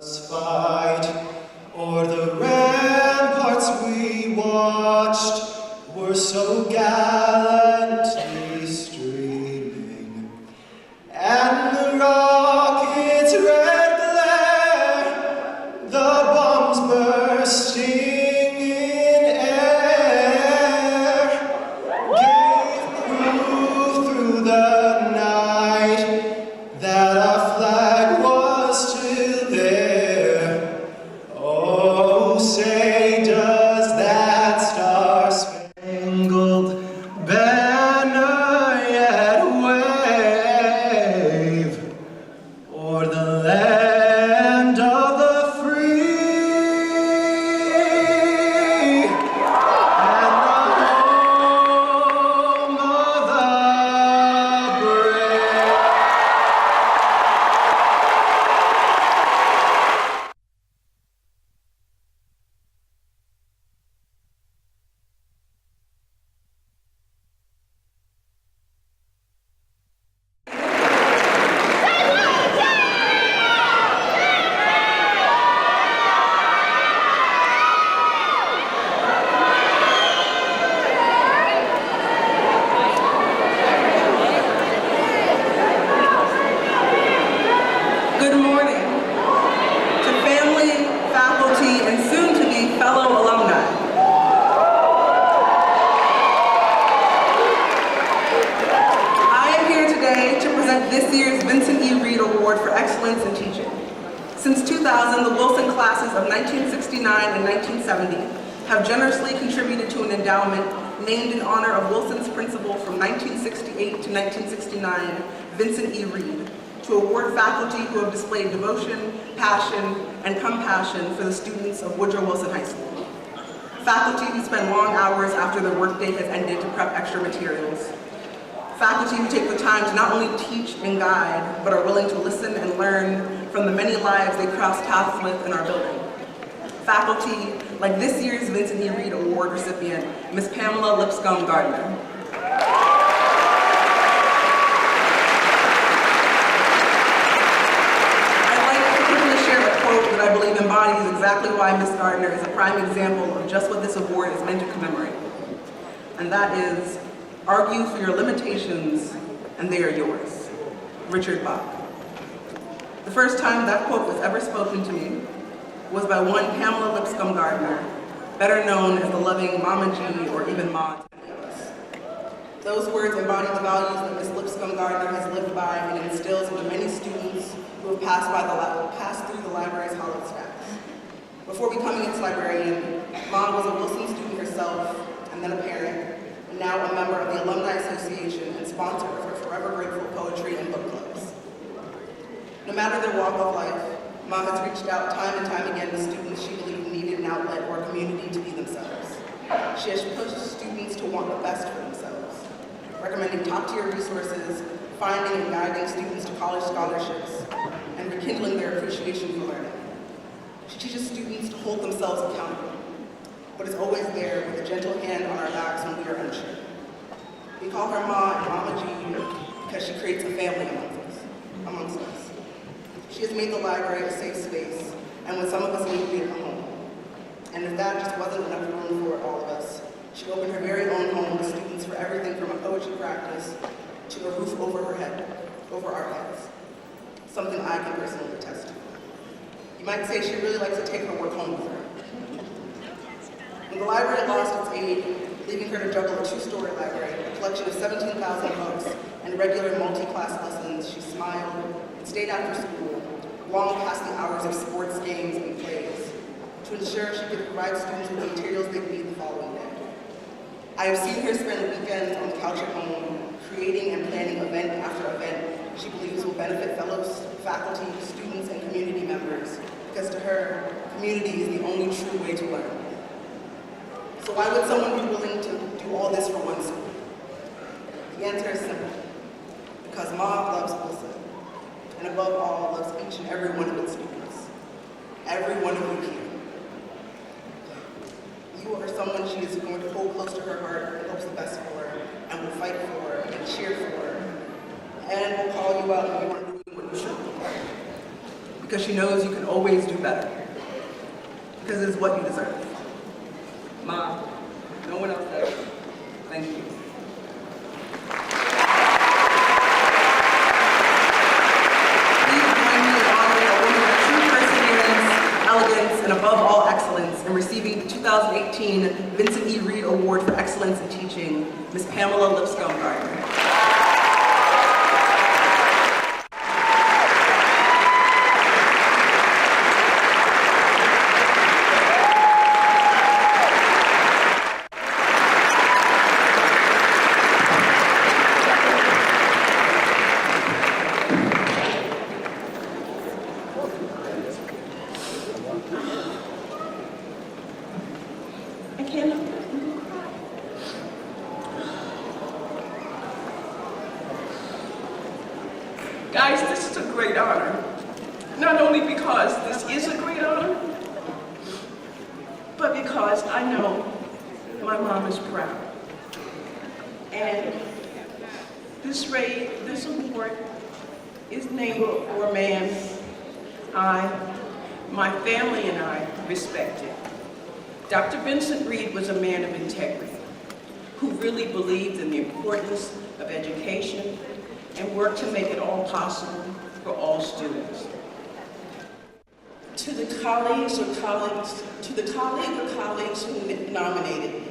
Fight, or the ramparts we watched were so gallantly streaming, and the rocket's red glare, the bombs bursting in air, gave proof through the night that our flag was still there. Oh, say does that star-spangled banner yet wave o'er the land of the free and the home of the brave? Good morning to family, faculty, and soon-to-be fellow alumni. I am here today to present this year's Vincent E. Reed Award for Excellence in Teaching. Since 2000, the Wilson classes of 1969 and 1970 have generously contributed to an endowment named in honor of Wilson's principal from 1968 to 1969, Vincent E. Reed, to award faculty who have displayed devotion, passion, and compassion for the students of Woodrow Wilson High School. Faculty who spend long hours after their workday has ended to prep extra materials. Faculty who take the time to not only teach and guide, but are willing to listen and learn from the many lives they cross paths with in our building. Faculty like this year's Vincent E. Reed Award recipient, Ms. Pamela Lipscomb Gardner. That I believe embodies exactly why Ms. Gardner is a prime example of just what this award is meant to commemorate. And that is, argue for your limitations and they are yours. Richard Bach. The first time that quote was ever spoken to me was by one Pamela Lipscomb Gardner, better known as the loving Mama G or even Ma to many of us. Those words embody the values that Ms. Lipscomb Gardner has lived by and instills into many students who have passed through the library's hallowed stacks. Before becoming its librarian, Mom was a Wilson student herself, and then a parent, and now a member of the Alumni Association and sponsor of her Forever Grateful poetry and book clubs. No matter their walk of life, Mom has reached out time and time again to students she believed needed an outlet or a community to be themselves. She has pushed students to want the best for themselves, recommending top-tier resources, finding and guiding students to college scholarships, and rekindling their appreciation for learning. She teaches students to hold themselves accountable, but is always there with a gentle hand on our backs when we are unsure. We call her Ma and Mama G because she creates a family amongst us. She has made the library a safe space, and when some of us need to be at home. And if that just wasn't enough room for all of us, she opened her very own home to students for everything from a poetry practice to a roof over our heads. Something I can personally attest to. You might say she really likes to take her work home with her. When the library lost its aid, leaving her to juggle a two-story library, a collection of 17,000 books, and regular multi-class lessons, she smiled and stayed after school, long past the hours of sports games and plays, to ensure she could provide students with the materials they need the following day. I have seen her spend weekends on the couch at home, creating and planning event after event she believes will benefit fellow faculty, students, and community members, because to her, community is the only true way to learn. So why would someone be willing to do all this for one school? The answer is simple. Because Ma loves Wilson, and above all, loves each and every one of its students. Every one of you here. You are someone she is going to hold close to her heart and hopes the best for, and will fight for, and cheer for, and will call you out when you aren't doing what you should be. because she knows you can always do better, because it's what you deserve. Mom, no one else does. Thank you. Please join me in honoring a woman of true perseverance, elegance, and above all excellence in receiving the 2018 Vincent E. Reed Award for Excellence in Teaching, Ms. Pamela Lipscomb Gardner. Guys, this is a great honor. Not only because this is a great honor, but because I know my mom is proud. And this award is named for a man my family and I respected. Dr. Vincent Reed was a man of integrity who really believed in the importance of education and worked to make it all possible for all students. To the colleague or colleagues who nominated me,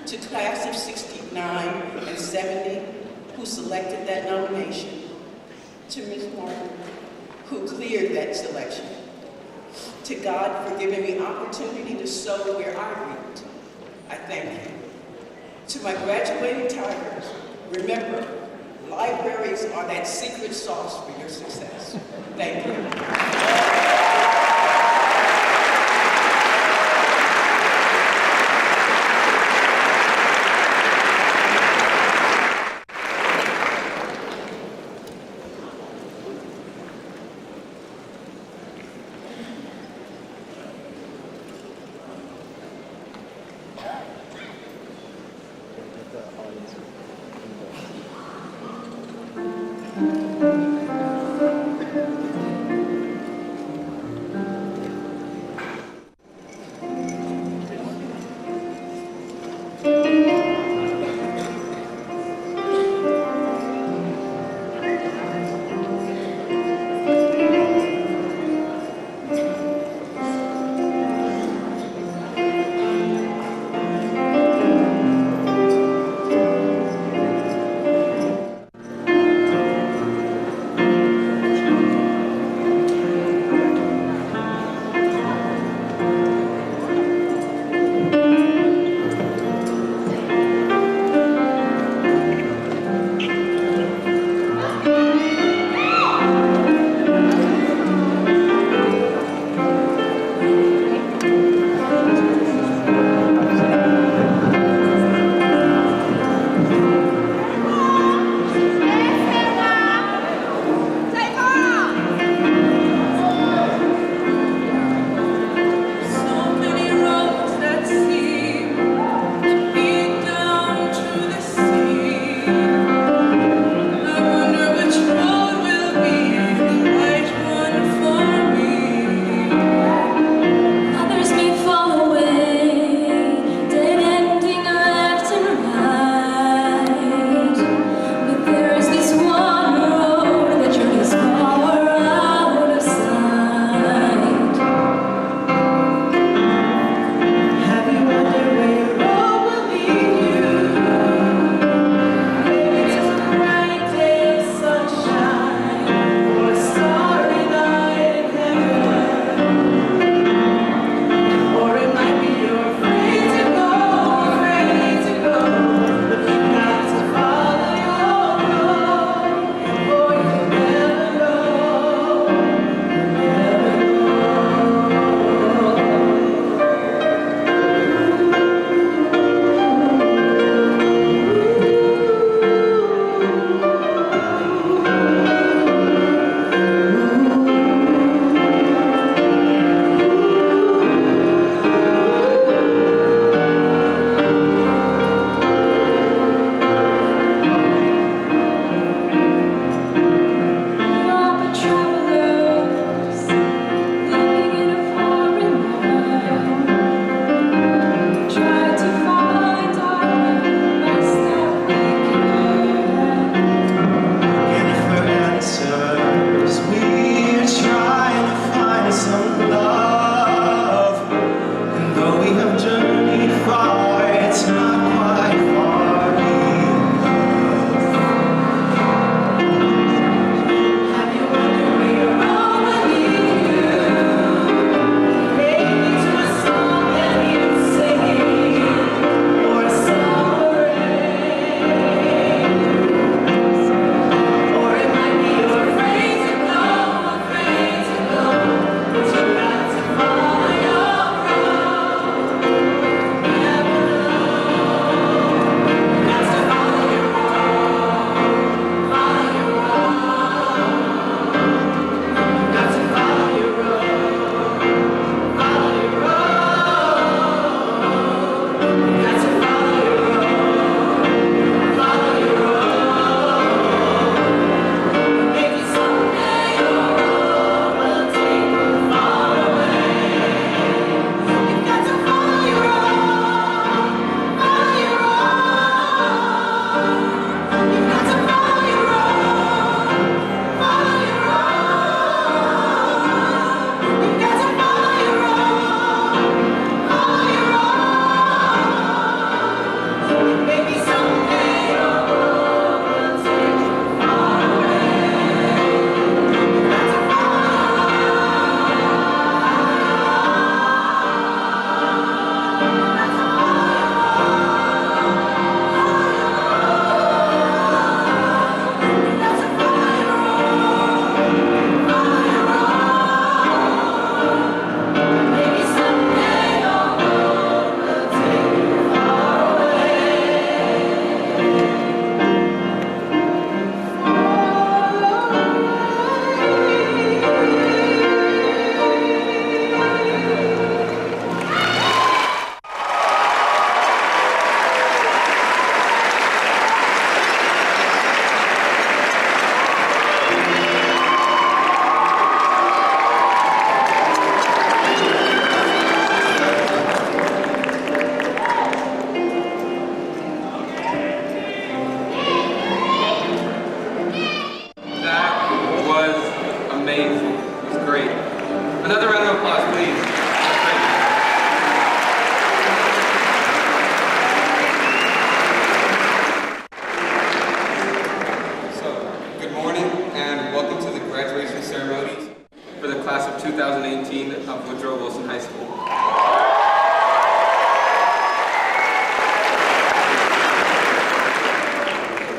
to class of 69 and 70 who selected that nomination, to Ms. Martin who cleared that selection, to God for giving me opportunity to sow where I reaped, I thank you. To my graduating Tigers, remember, libraries are that secret sauce for your success. Thank you.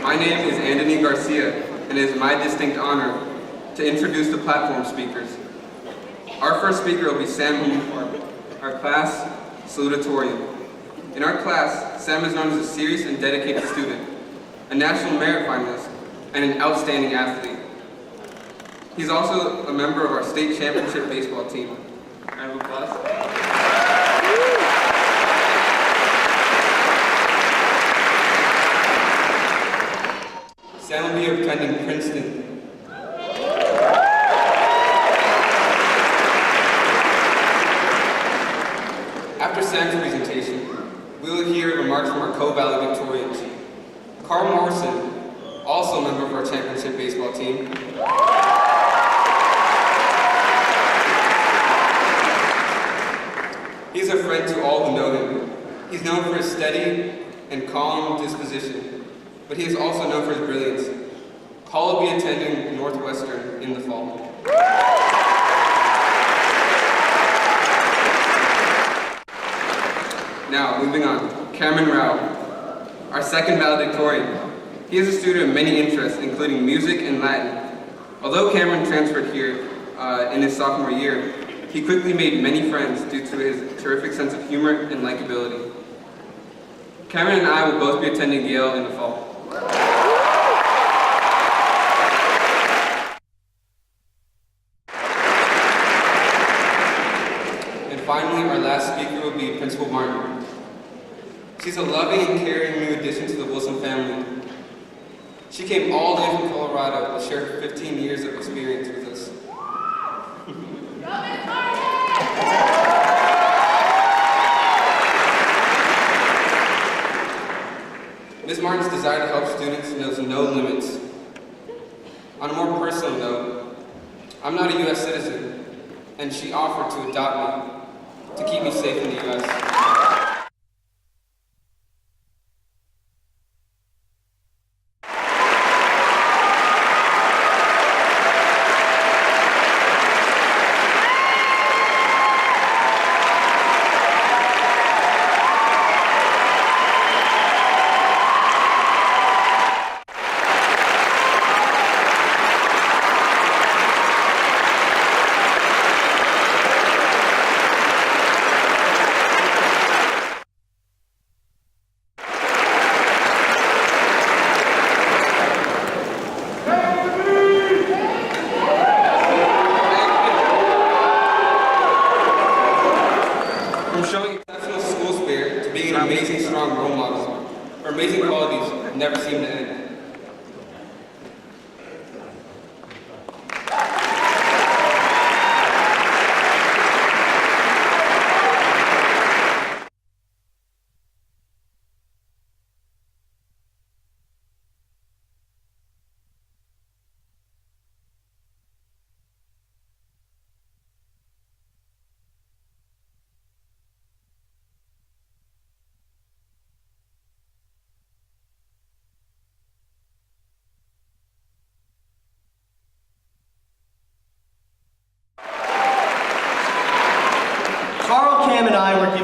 My name is Anthony Garcia, and it is my distinct honor to introduce the platform speakers. Our first speaker will be Sam Humphrey, our class salutatorian. In our class, Sam is known as a serious and dedicated student, a national merit finalist, and an outstanding athlete. He's also a member of our state championship baseball team. Round of applause. Sam will be attending Princeton. After Sam's presentation, we will hear remarks from our co-valedictorians. Carl Morrison, also a member of our championship baseball team. He's a friend to all who know him. He's known for his steady and calm disposition, but he is also known for his brilliance. Carl will be attending Northwestern in the fall. Now, moving on, Cameron Rao, our second valedictorian. He is a student of many interests, including music and Latin. Although Cameron transferred here in his sophomore year, he quickly made many friends due to his terrific sense of humor and likability. Cameron and I will both be attending Yale in the fall. And finally, our last speaker will be Principal Martin. She's a loving and caring new addition to the Wilson family. She came all the way from Colorado to share her 15 years of experience with us. Ms. Martin's desire to help students knows no limits. On a more personal note, I'm not a U.S. citizen, and she offered to adopt me to keep me safe in the U.S.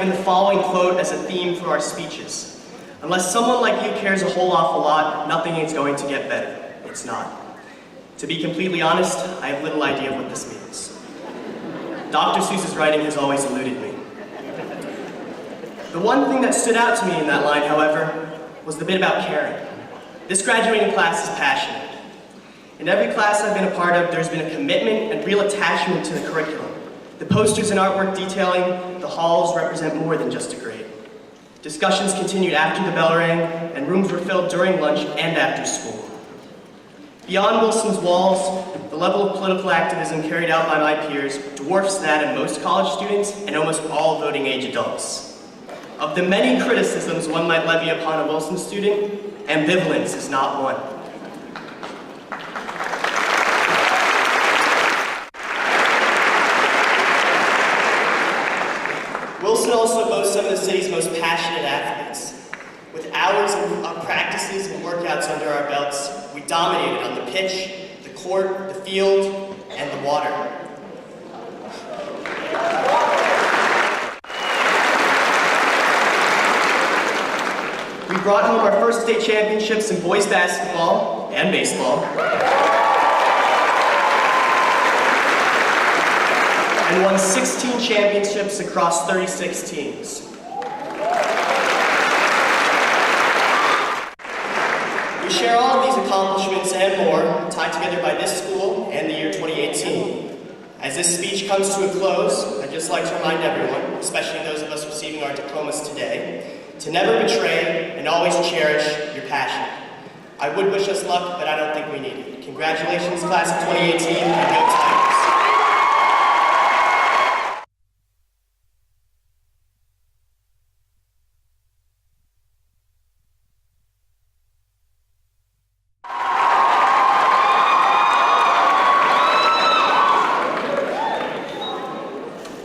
The following quote as a theme for our speeches. Unless someone like you cares a whole awful lot, nothing is going to get better. It's not. To be completely honest, I have little idea what this means. Dr. Seuss's writing has always eluded me. The one thing that stood out to me in that line, however, was the bit about caring. This graduating class is passionate. In every class I've been a part of, there's been a commitment and real attachment to the curriculum. The posters and artwork detailing the halls represent more than just a grade. Discussions continued after the bell rang, and rooms were filled during lunch and after school. Beyond Wilson's walls, the level of political activism carried out by my peers dwarfs that of most college students and almost all voting-age adults. Of the many criticisms one might levy upon a Wilson student, ambivalence is not one. Wilson also boasts some of the city's most passionate athletes. With hours of practices and workouts under our belts, we dominated on the pitch, the court, the field, and the water. We brought home our first state championships in boys basketball and baseball, and won 16 championships across 36 teams. We share all of these accomplishments and more, tied together by this school and the year 2018. As this speech comes to a close, I'd just like to remind everyone, especially those of us receiving our diplomas today, to never betray and always cherish your passion. I would wish us luck, but I don't think we need it. Congratulations, class of 2018, and go Tigers.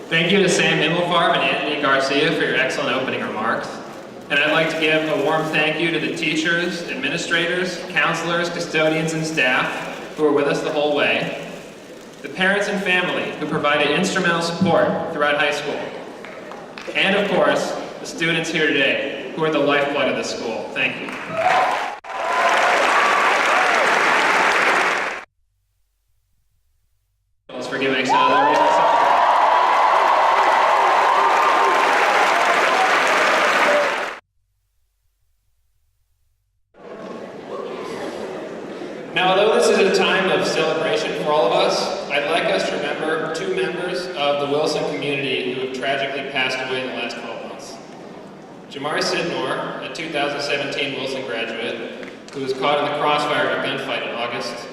Thank you to Sam Himmelfarb and Anthony Garcia for your excellent opening remarks. And I'd like to give a warm thank you to the teachers, administrators, counselors, custodians, and staff who were with us the whole way, the parents and family who provided instrumental support throughout high school, and of course, the students here today who are the lifeblood of this school. Thank you. For giving us another reason. Now, although this is a time of celebration for all of us, I'd like us to remember two members of the Wilson community who have tragically passed away in the last 12 months. Jamari Sidnor, a 2017 Wilson graduate, who was caught in the crossfire of a gunfight in August,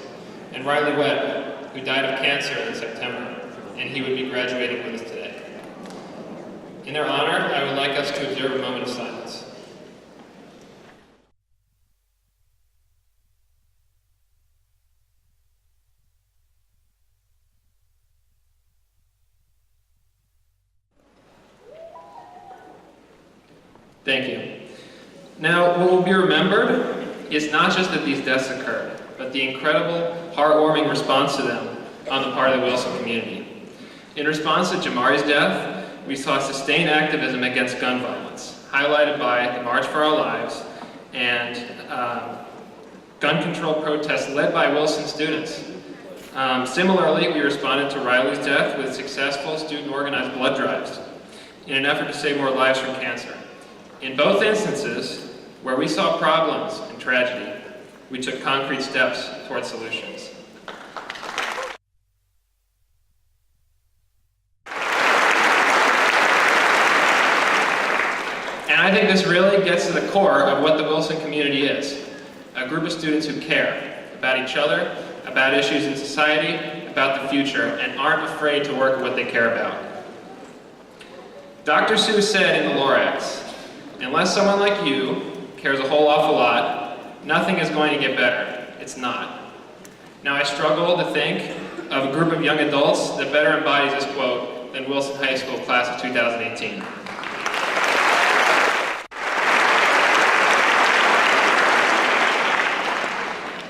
and Riley Webb, who died of cancer in September, and he would be graduating with us today. In their honor, I would like us to observe a moment of silence. Thank you. Now, what will be remembered is not just that these deaths occurred, but the incredible, heartwarming response to them on the part of the Wilson community. In response to Jamari's death, we saw sustained activism against gun violence, highlighted by the March for Our Lives and gun control protests led by Wilson students. Similarly, we responded to Riley's death with successful student-organized blood drives in an effort to save more lives from cancer. In both instances, where we saw problems and tragedy, we took concrete steps towards solutions. And I think this really gets to the core of what the Wilson community is. A group of students who care about each other, about issues in society, about the future, and aren't afraid to work what they care about. Dr. Seuss said in the Lorax, "Unless someone like you cares a whole awful lot, nothing is going to get better." It's not. Now, I struggle to think of a group of young adults that better embodies this quote than Wilson High School class of 2018.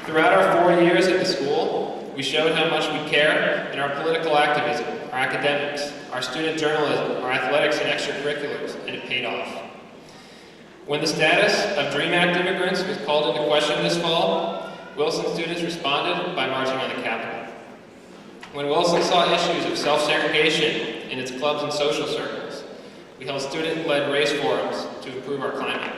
Throughout our 4 years at the school, we showed how much we care in our political activism, our academics, our student journalism, our athletics and extracurriculars, and it paid off. When the status of DREAM Act immigrants was called into question this fall, Wilson students responded by marching on the Capitol. When Wilson saw issues of self-segregation in its clubs and social circles, we held student-led race forums to improve our climate.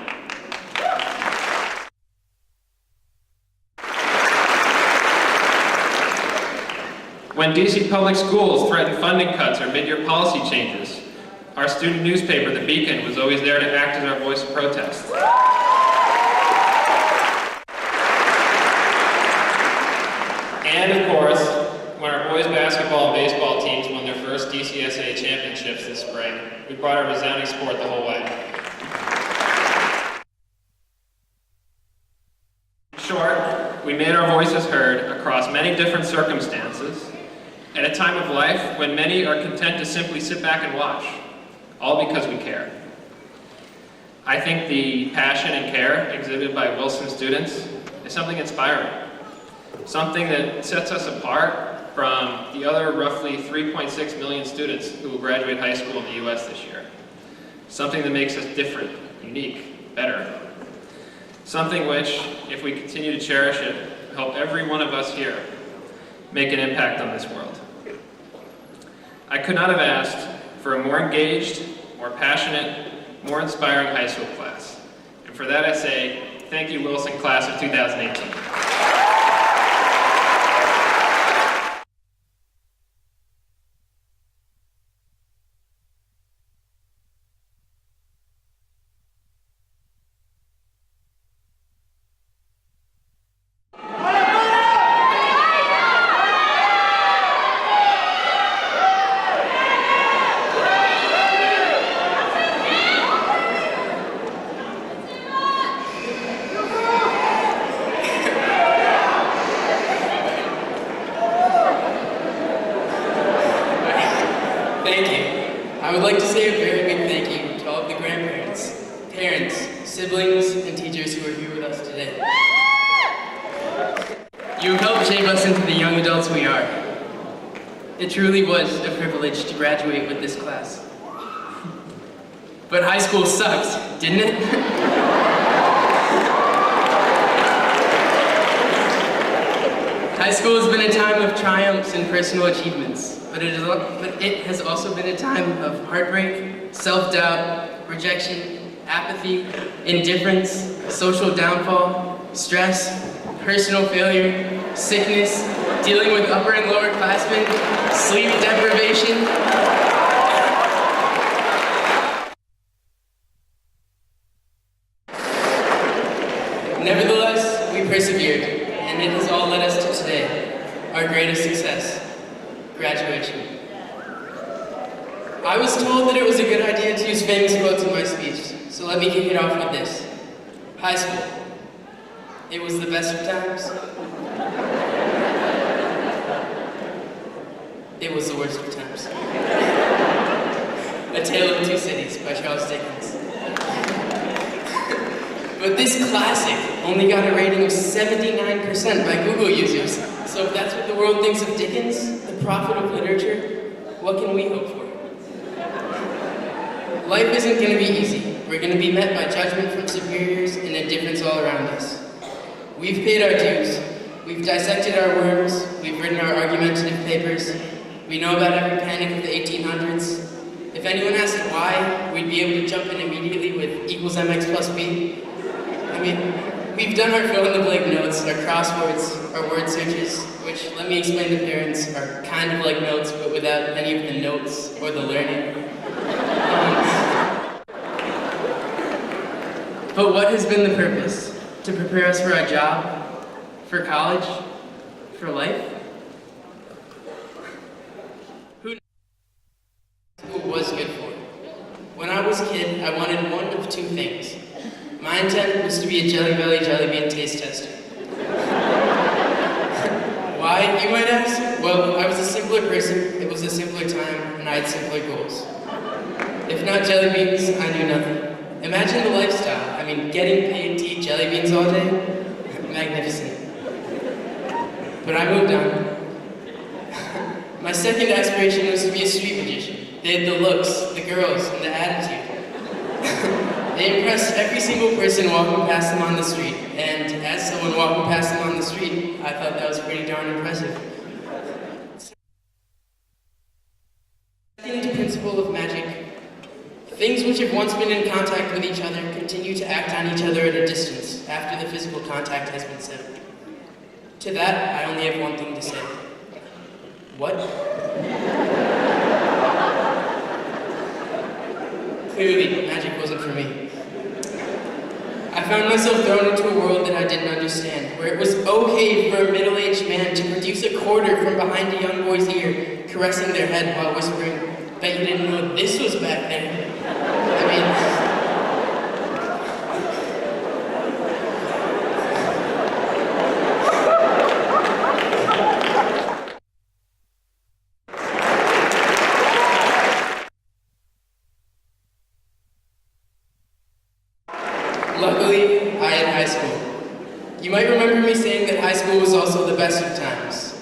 When DC public schools threatened funding cuts or mid-year policy changes, our student newspaper, The Beacon, was always there to act as our voice of protest. And of course, when our boys basketball and baseball teams won their first DCSA championships this spring, we brought our resounding support the whole way. In short, we made our voices heard across many different circumstances at a time of life when many are content to simply sit back and watch, all because we care. I think the passion and care exhibited by Wilson students is something inspiring, something that sets us apart from the other roughly 3.6 million students who will graduate high school in the US this year. Something that makes us different, unique, better. something which, if we continue to cherish it, will help every one of us here make an impact on this world. I could not have asked for a more engaged, more passionate, more inspiring high school class. And for that I say, thank you, Wilson class of 2018. Thank you. I would like to say a very big thank you to all of the grandparents, parents, siblings, and teachers who are here with us today. You have helped shape us into the young adults we are. It truly was a privilege to graduate with this class. But high school sucked, didn't it? High school has been a time of triumphs and personal achievements. But it has also been a time of heartbreak, self-doubt, rejection, apathy, indifference, social downfall, stress, personal failure, sickness, dealing with upper and lower classmen, sleep deprivation. Nevertheless, we persevered, and it has all led us to today, our greatest success. Graduation. I was told that it was a good idea to use famous quotes in my speech, so let me kick it off with this. High school. It was the best of times. It was the worst of times. A Tale of Two Cities by Charles Dickens. But this classic only got a rating of 79% by Google users. So if that's what the world thinks of Dickens, the prophet of literature, what can we hope for? Life isn't going to be easy. We're going to be met by judgment from superiors and indifference all around us. We've paid our dues. We've dissected our worms. We've written our argumentative papers. We know about every panic of the 1800s. If anyone asked why, we'd be able to jump in immediately with equals mx plus b. I mean, we've done our fill-in-the-blank notes, our crosswords, our word searches, which, let me explain to parents, are kind of like notes, but without any of the notes or the learning. But what has been the purpose? To prepare us for a job? For college? For life? Who knows what school was good for? When I was a kid, I wanted one of two things. My intent was to be a Jelly Belly Jelly Bean taste tester. Why, you might ask? Well, I was a simpler person, it was a simpler time, and I had simpler goals. If not jelly beans, I knew nothing. Imagine the lifestyle. I mean, getting paid to eat jelly beans all day? Magnificent. But I moved on. My second aspiration was to be a street magician. They had the looks, the girls, and the attitude. They impressed every single person walking past them on the street, and as someone walking past them on the street, I thought that was pretty darn impressive. Second principle of magic. Things which have once been in contact with each other continue to act on each other at a distance after the physical contact has been severed. To that, I only have one thing to say. What? Clearly, magic wasn't for me. I found myself thrown into a world that I didn't understand, where it was okay for a middle-aged man to produce a quarter from behind a young boy's ear, caressing their head while whispering, "Bet you didn't know this was back then." I mean... Luckily, I had high school. You might remember me saying that high school was also the best of times.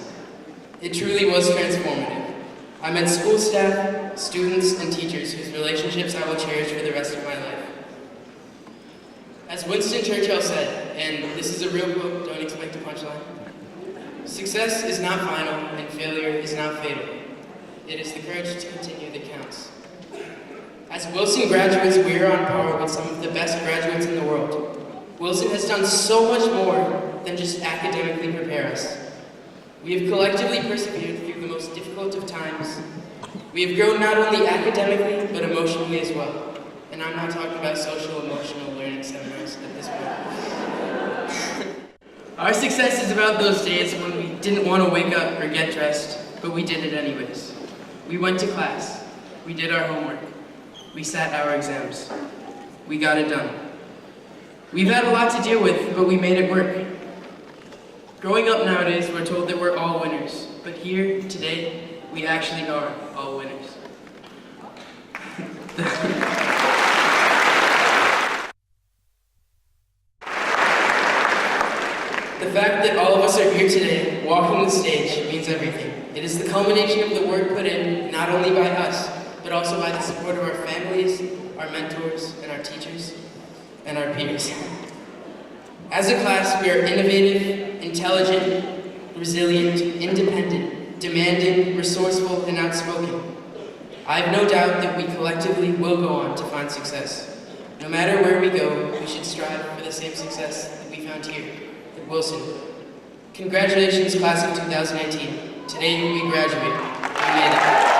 It truly was transformative. I met school staff, students, and teachers whose relationships I will cherish for the rest of my life. As Winston Churchill said, and this is a real quote, don't expect a punchline, success is not final and failure is not fatal. It is the courage to continue that counts. As Wilson graduates, we are on par with some of the best graduates in the world. Wilson has done so much more than just academically prepare us. We have collectively persevered through the most difficult of times. We have grown not only academically, but emotionally as well. And I'm not talking about social emotional learning seminars at this point. Our success is about those days when we didn't want to wake up or get dressed, but we did it anyways. We went to class. We did our homework. We sat our exams. We got it done. We've had a lot to deal with, but we made it work. Growing up nowadays, we're told that we're all winners. But here, today, we actually are all winners. The fact that all of us are here today, walking the stage, means everything. It is the culmination of the work put in, not only by us, but also by the support of our families, our mentors, and our teachers, and our peers. As a class, we are innovative, intelligent, resilient, independent, demanding, resourceful, and outspoken. I have no doubt that we collectively will go on to find success. No matter where we go, we should strive for the same success that we found here at Wilson. Congratulations, class of 2018. Today we graduate. We made it.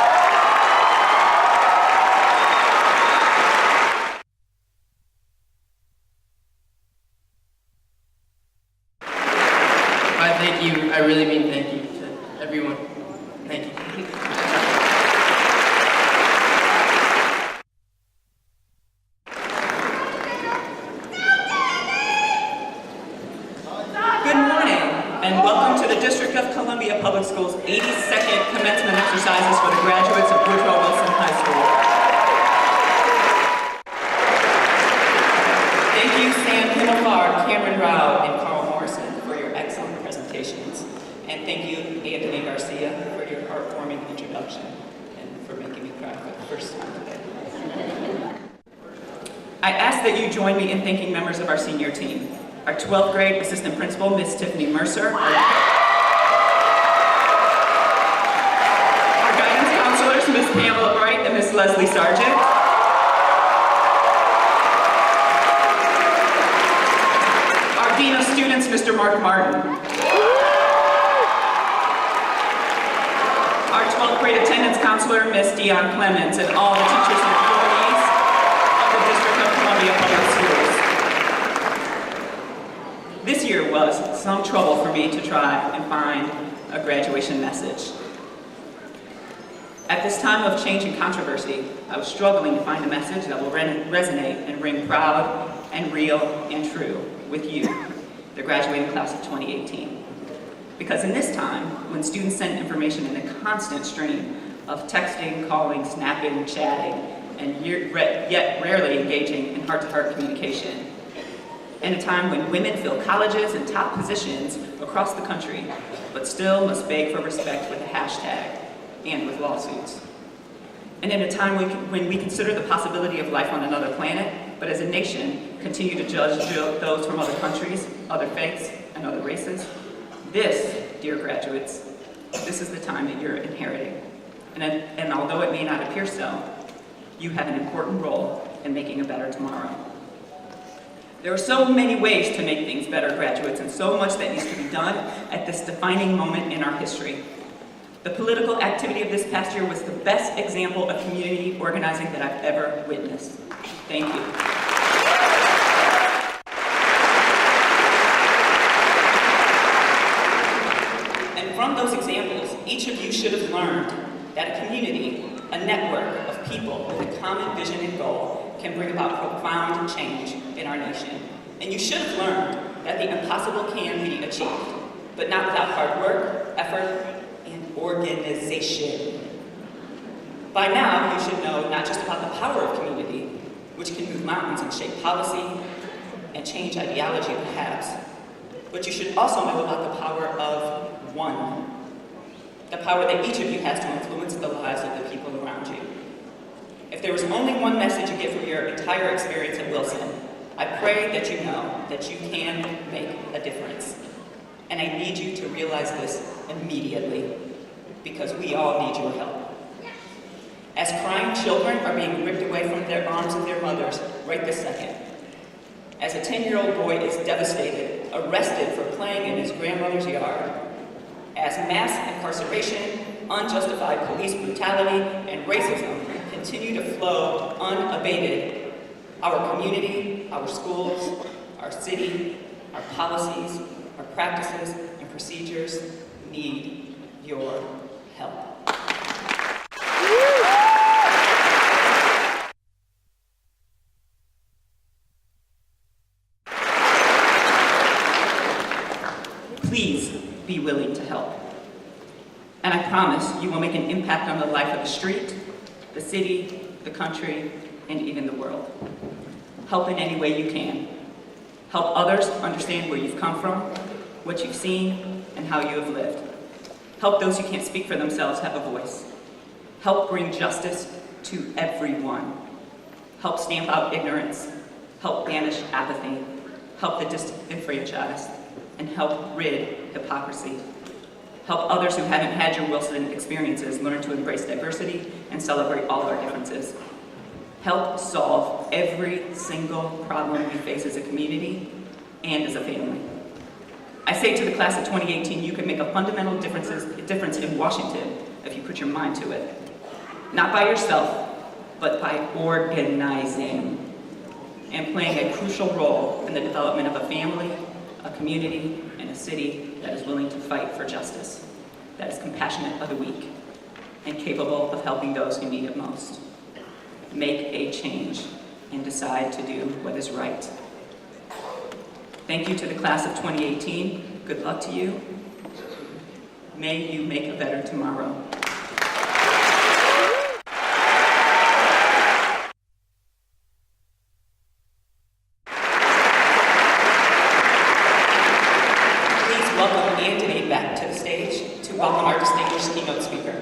Thank you. I really mean thank you to everyone. Thank you. Good morning, and welcome to the District of Columbia Public Schools' 82nd commencement exercises for the graduates of Woodrow Wilson High School. Thank you, Sam Himmelfarb, Cameron Rao, and Carl Morrison for your excellent presentations. And thank you, Anthony Garcia, for your heartwarming introduction and for making me cry for the first time today. I ask that you join me in thanking members of our senior team. Our 12th grade assistant principal, Miss Tiffany Mercer. Our guidance counselors, Miss Pamela Bright and Miss Leslie Sargent. Our Dean of Students, Mr. Mark Martin. Our 12th grade attendance counselor, Miss Dion Clemens, and all the teachers and employees of the District of Columbia Public Schools. This year was some trouble for me to try and find a graduation message. At this time of change and controversy, I was struggling to find a message that will resonate and ring proud and real and true with you, the graduating class of 2018. Because in this time, when students send information in a constant stream of texting, calling, snapping, chatting, and yet rarely engaging in heart-to-heart communication, in a time when women fill colleges and top positions across the country, but still must beg for respect with a hashtag and with lawsuits. And in a time when we consider the possibility of life on another planet, but as a nation continue to judge those from other countries, other faiths, and other races, this, dear graduates, this is the time that you're inheriting. And although it may not appear so, you have an important role in making a better tomorrow. There are so many ways to make things better, graduates, and so much that needs to be done at this defining moment in our history. The political activity of this past year was the best example of community organizing that I've ever witnessed. Thank you. And from those examples, each of you should have learned that a community, a network of people with a common vision and goal can bring about profound change in our nation. And you should have learned that the impossible can be achieved, but not without hard work, effort, and organization. By now, you should know not just about the power of community, which can move mountains and shape policy and change ideology perhaps, but you should also know about the power of one. The power that each of you has to influence the lives of the people around you. If there was only one message you get from your entire experience at Wilson, I pray that you know that you can make a difference. And I need you to realize this immediately, because we all need your help. As crying children are being ripped away from their arms of their mothers right this second. As a 10-year-old boy is devastated, arrested for playing in his grandmother's yard. As mass incarceration, unjustified police brutality, and racism continue to flow unabated, our community, our schools, our city, our policies, our practices, and procedures need your help. Please be willing to help. And I promise you will make an impact on the life of the street, the city, the country, and even the world. Help in any way you can. Help others understand where you've come from, what you've seen, and how you have lived. Help those who can't speak for themselves have a voice. Help bring justice to everyone. Help stamp out ignorance. Help banish apathy. Help the disenfranchised. And help rid hypocrisy. Help others who haven't had your Wilson experiences learn to embrace diversity and celebrate all our differences. Help solve every single problem we face as a community and as a family. I say to the class of 2018, you can make a fundamental difference in Washington if you put your mind to it. Not by yourself, but by organizing and playing a crucial role in the development of a family, a community, and a city that is willing to fight for justice, that is compassionate of the weak, and capable of helping those who need it most. Make a change and decide to do what is right. Thank you to the class of 2018. Good luck to you. May you make a better tomorrow. Back to the stage to welcome our distinguished keynote speaker.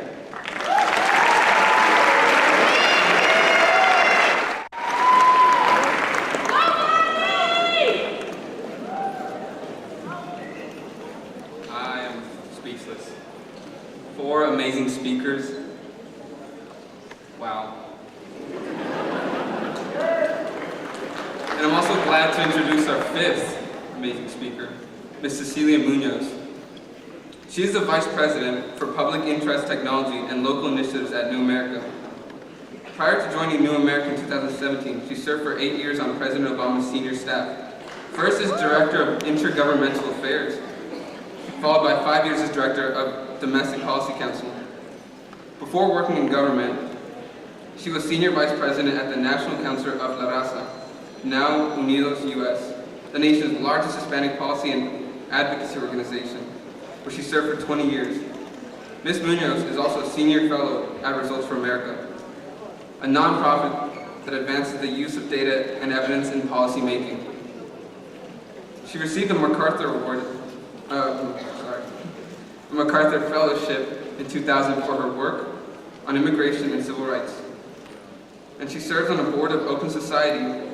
I am speechless. 4 amazing speakers. Wow. And I'm also glad to introduce our 5th amazing speaker, Ms. Cecilia Munoz. She is the Vice President for Public Interest Technology and Local Initiatives at New America. Prior to joining New America in 2017, she served for 8 years on President Obama's senior staff. First as Director of Intergovernmental Affairs, followed by 5 years as Director of Domestic Policy Council. Before working in government, she was Senior Vice President at the National Council of La Raza, now Unidos US, the nation's largest Hispanic policy and advocacy organization, where she served for 20 years. Ms. Munoz is also a Senior Fellow at Results for America, a nonprofit that advances the use of data and evidence in policy making. She received the MacArthur Fellowship in 2000 for her work on immigration and civil rights. And she serves on the board of Open Society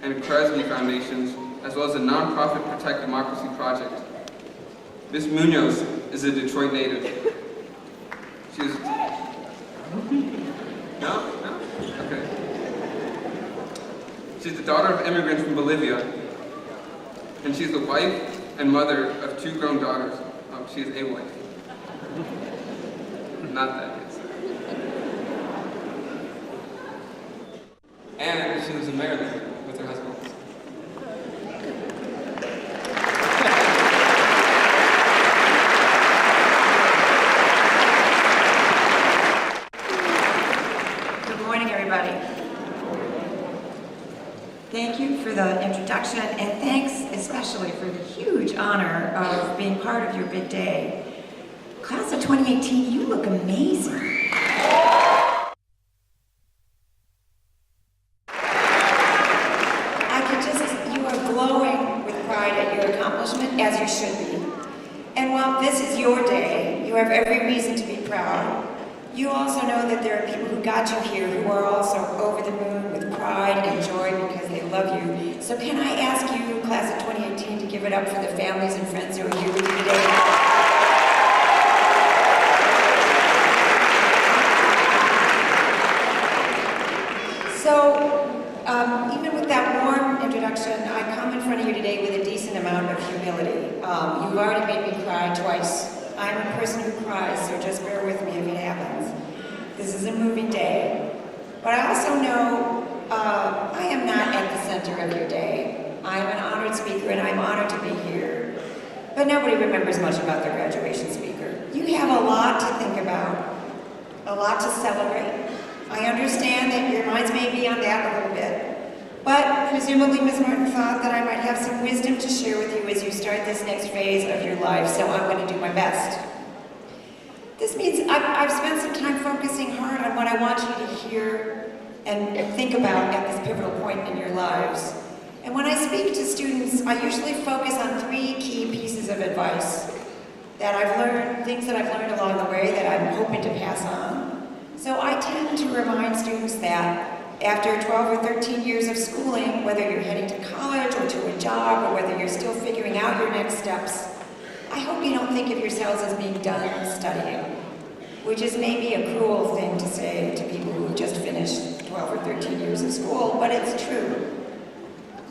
and Kresge Foundations, as well as the nonprofit Protect Democracy Project. Ms. Munoz is a Detroit native. She's... No? Okay. She's the daughter of immigrants from Bolivia, and she's the wife and mother of 2 grown daughters. She is a wife. Not that yes. And she lives in Maryland with her husband. Thank you for the introduction, and thanks especially for the huge honor of being part of your big day. Class of 2018, you look amazing. You are glowing with pride at your accomplishment, as you should be. And while this is your day, you have every reason to be proud. You also know that there are people who got you here who are also over the moon with pride and joy because they love you. So can I ask you, class of 2018, to give it up for the families and friends who are here with you today? So, even with that warm introduction, I come in front of you today with a decent amount of humility. You've already made me cry twice. I'm a person who cries, so just bear with me if it happens. This is a moving day. But I also know I am not at the center of your day. I'm an honored speaker, and I'm honored to be here. But nobody remembers much about their graduation speaker. You have a lot to think about, a lot to celebrate. I understand that your minds may be on that a little bit, but presumably Ms. Martin thought that I might have some wisdom to share with you as you start this next phase of your life, so I'm going to do my best. This means I've spent some time focusing hard on what I want you to hear and think about at this pivotal point in your lives. And when I speak to students, I usually focus on 3 key pieces of advice that I've learned, things that I've learned along the way that I'm hoping to pass on. So I tend to remind students that after 12 or 13 years of schooling, whether you're heading to college or to a job or whether you're still figuring out your next steps, I hope you don't think of yourselves as being done studying, which is maybe a cruel thing to say to people who have just finished 12 or 13 years of school, but it's true.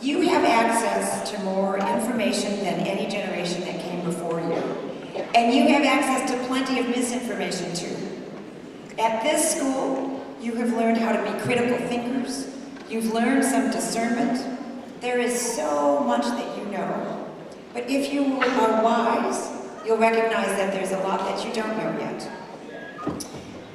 You have access to more information than any generation that came before you, and you have access to plenty of misinformation too. At this school, you have learned how to be critical thinkers. You've learned some discernment. There is so much that you know. But if you are wise, you'll recognize that there's a lot that you don't know yet.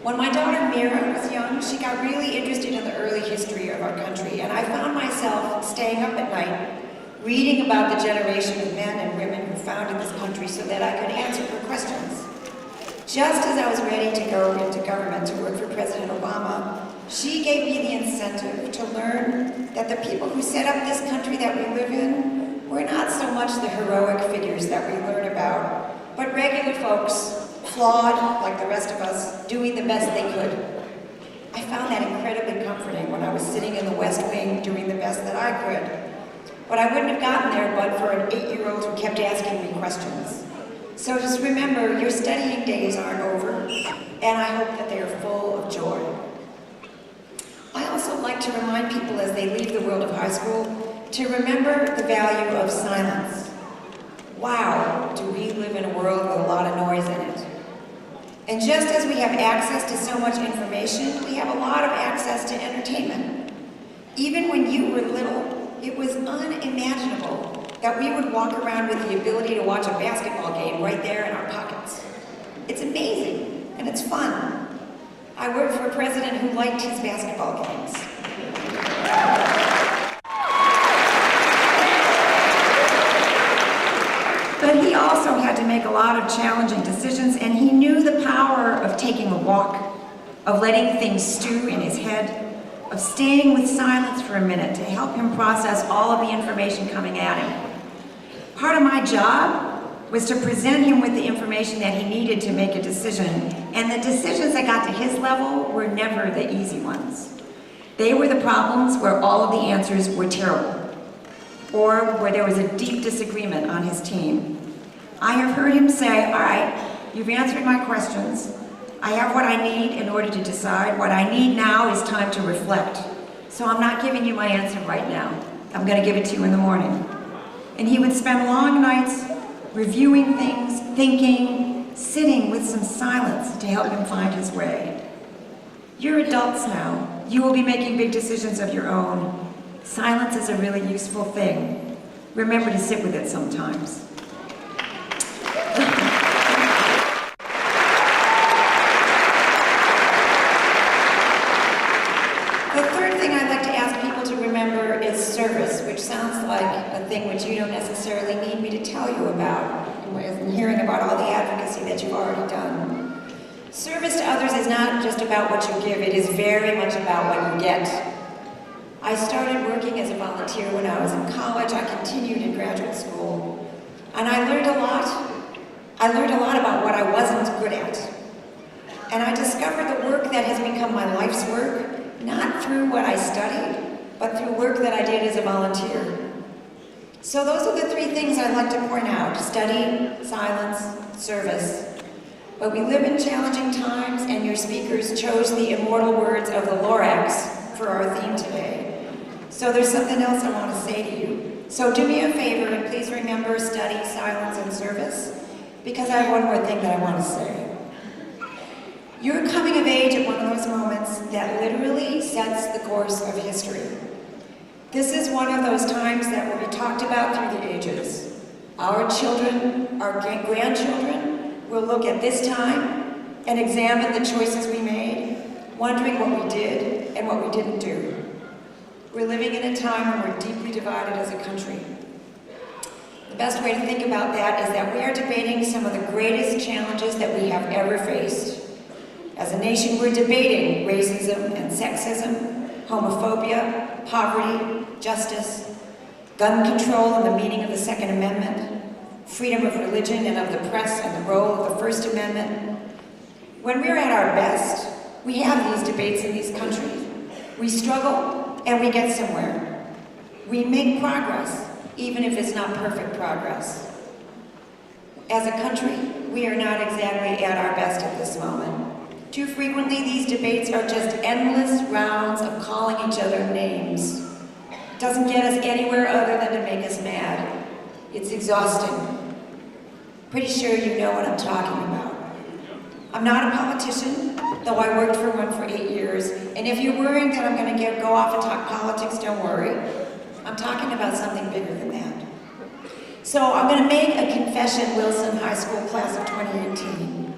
When my daughter Mira was young, she got really interested in the early history of our country, and I found myself staying up at night, reading about the generation of men and women who founded this country so that I could answer her questions. Just as I was ready to go into government to work for President Obama, she gave me the incentive to learn that the people who set up this country that we live in were not so much the heroic figures that we learn about, but regular folks, flawed like the rest of us, doing the best they could. I found that incredibly comforting when I was sitting in the West Wing doing the best that I could. But I wouldn't have gotten there but for an 8-year-old who kept asking me questions. So just remember, your studying days aren't over, and I hope that they are full of joy. I also like to remind people as they leave the world of high school to remember the value of silence. Wow, do we live in a world with a lot of noise in it. And just as we have access to so much information, we have a lot of access to entertainment. Even when you were little, it was unimaginable that we would walk around with the ability to watch a basketball game right there in our pockets. It's amazing, and it's fun. I worked for a president who liked his basketball games. But he also had to make a lot of challenging decisions, and he knew the power of taking a walk, of letting things stew in his head, of staying with silence for a minute to help him process all of the information coming at him. Part of my job was to present him with the information that he needed to make a decision, and the decisions that got to his level were never the easy ones. They were the problems where all of the answers were terrible, or where there was a deep disagreement on his team. I have heard him say, all right, you've answered my questions. I have what I need in order to decide. What I need now is time to reflect. So I'm not giving you my answer right now. I'm going to give it to you in the morning. And he would spend long nights reviewing things, thinking, sitting with some silence to help him find his way. You're adults now. You will be making big decisions of your own. Silence is a really useful thing. Remember to sit with it sometimes. Service, which sounds like a thing which you don't necessarily need me to tell you about, in hearing about all the advocacy that you've already done. Service to others is not just about what you give, it is very much about what you get. I started working as a volunteer when I was in college. I continued in graduate school. And I learned a lot. I learned a lot about what I wasn't good at. And I discovered the work that has become my life's work, not through what I studied, but through work that I did as a volunteer. So those are the three things I'd like to point out: study, silence, service. But we live in challenging times, and your speakers chose the immortal words of the Lorax for our theme today. So there's something else I want to say to you. So do me a favor and please remember study, silence, and service, because I have one more thing that I want to say. You're coming of age at one of those moments that literally sets the course of history. This is one of those times that will be talked about through the ages. Our children, our grandchildren, will look at this time and examine the choices we made, wondering what we did and what we didn't do. We're living in a time when we're deeply divided as a country. The best way to think about that is that we are debating some of the greatest challenges that we have ever faced. As a nation, we're debating racism and sexism, homophobia, poverty, justice, gun control and the meaning of the Second Amendment, freedom of religion and of the press and the role of the First Amendment. When we're at our best, we have these debates in these countries. We struggle and we get somewhere. We make progress, even if it's not perfect progress. As a country, we are not exactly at our best at this moment. Too frequently, these debates are just endless rounds of calling each other names. It doesn't get us anywhere other than to make us mad. It's exhausting. Pretty sure you know what I'm talking about. I'm not a politician, though I worked for one for 8 years, and if you're worried that I'm going to go off and talk politics, don't worry. I'm talking about something bigger than that. So I'm going to make a confession, Wilson High School class of 2018.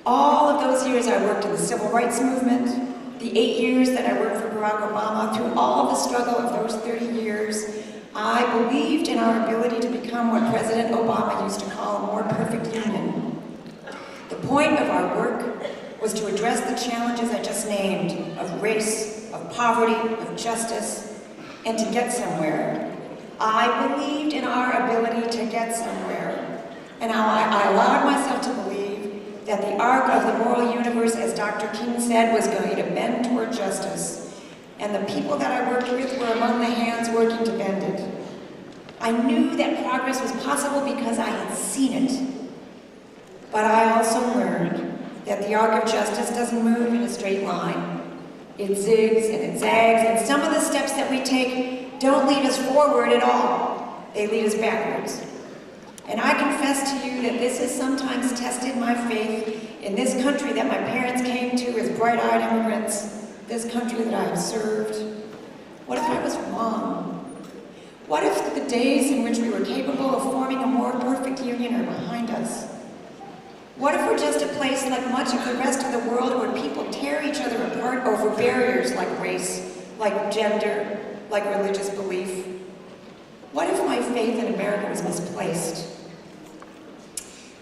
All of those years I worked in the civil rights movement, the 8 years that I worked for Barack Obama, through all of the struggle of those 30 years, I believed in our ability to become what President Obama used to call a more perfect union. The point of our work was to address the challenges I just named, of race, of poverty, of justice, and to get somewhere. I believed in our ability to get somewhere, and I allowed myself to believe that the arc of the moral universe, as Dr. King said, was going to bend toward justice. And the people that I worked with were among the hands working to bend it. I knew that progress was possible because I had seen it. But I also learned that the arc of justice doesn't move in a straight line. It zigs and it zags, and some of the steps that we take don't lead us forward at all. They lead us backwards. And I confess to you that this has sometimes tested my faith in this country that my parents came to as bright-eyed immigrants, this country that I have served. What if I was wrong? What if the days in which we were capable of forming a more perfect union are behind us? What if we're just a place like much of the rest of the world where people tear each other apart over barriers like race, like gender, like religious belief? What if my faith in America was misplaced?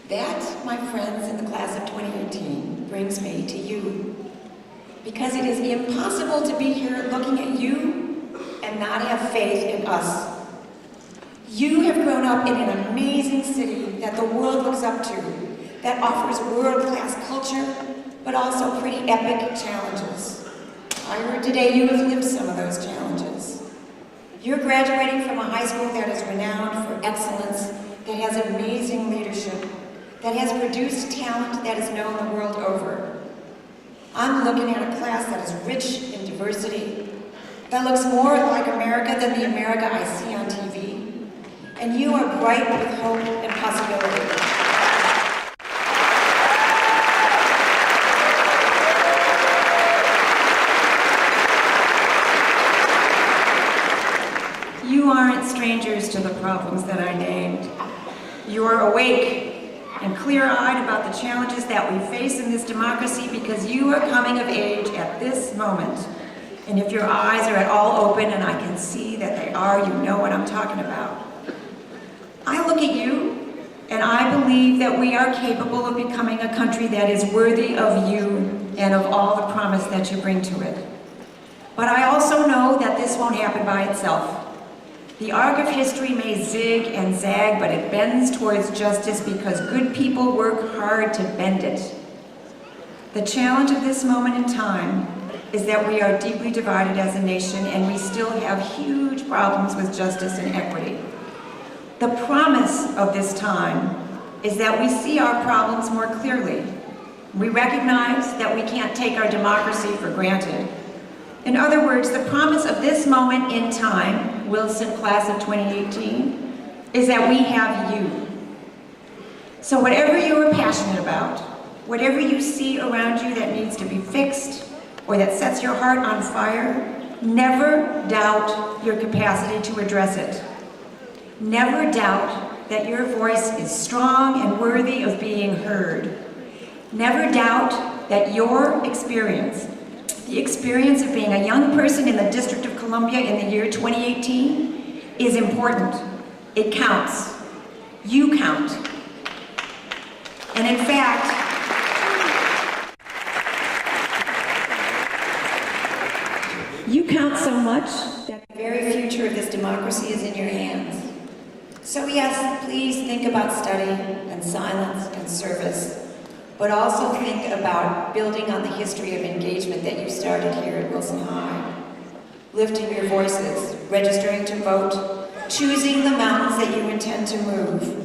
That, my friends in the class of 2018, brings me to you. Because it is impossible to be here looking at you and not have faith in us. You have grown up in an amazing city that the world looks up to, that offers world-class culture, but also pretty epic challenges. I heard today you have lived some of those challenges. You're graduating from a high school that is renowned for excellence, that has amazing leadership, that has produced talent that is known the world over. I'm looking at a class that is rich in diversity, that looks more like America than the America I see on TV. And you are bright with hope and possibility. You aren't strangers to the problems that I named. You are awake and clear-eyed about the challenges that we face in this democracy because you are coming of age at this moment. And if your eyes are at all open, and I can see that they are, you know what I'm talking about. I look at you, and I believe that we are capable of becoming a country that is worthy of you and of all the promise that you bring to it. But I also know that this won't happen by itself. The arc of history may zig and zag, but it bends towards justice because good people work hard to bend it. The challenge of this moment in time is that we are deeply divided as a nation and we still have huge problems with justice and equity. The promise of this time is that we see our problems more clearly. We recognize that we can't take our democracy for granted. In other words, the promise of this moment in time, Wilson Class of 2018, is that we have you. So whatever you are passionate about, whatever you see around you that needs to be fixed or that sets your heart on fire, never doubt your capacity to address it. Never doubt that your voice is strong and worthy of being heard. Never doubt that your experience, the experience of being a young person in the District of Columbia in the year 2018, is important. It counts. You count. And in fact, you count so much that the very future of this democracy is in your hands. So yes, please think about study and silence and service, but also think about building on the history of engagement that you started here at Wilson High. Lifting your voices, registering to vote, choosing the mountains that you intend to move.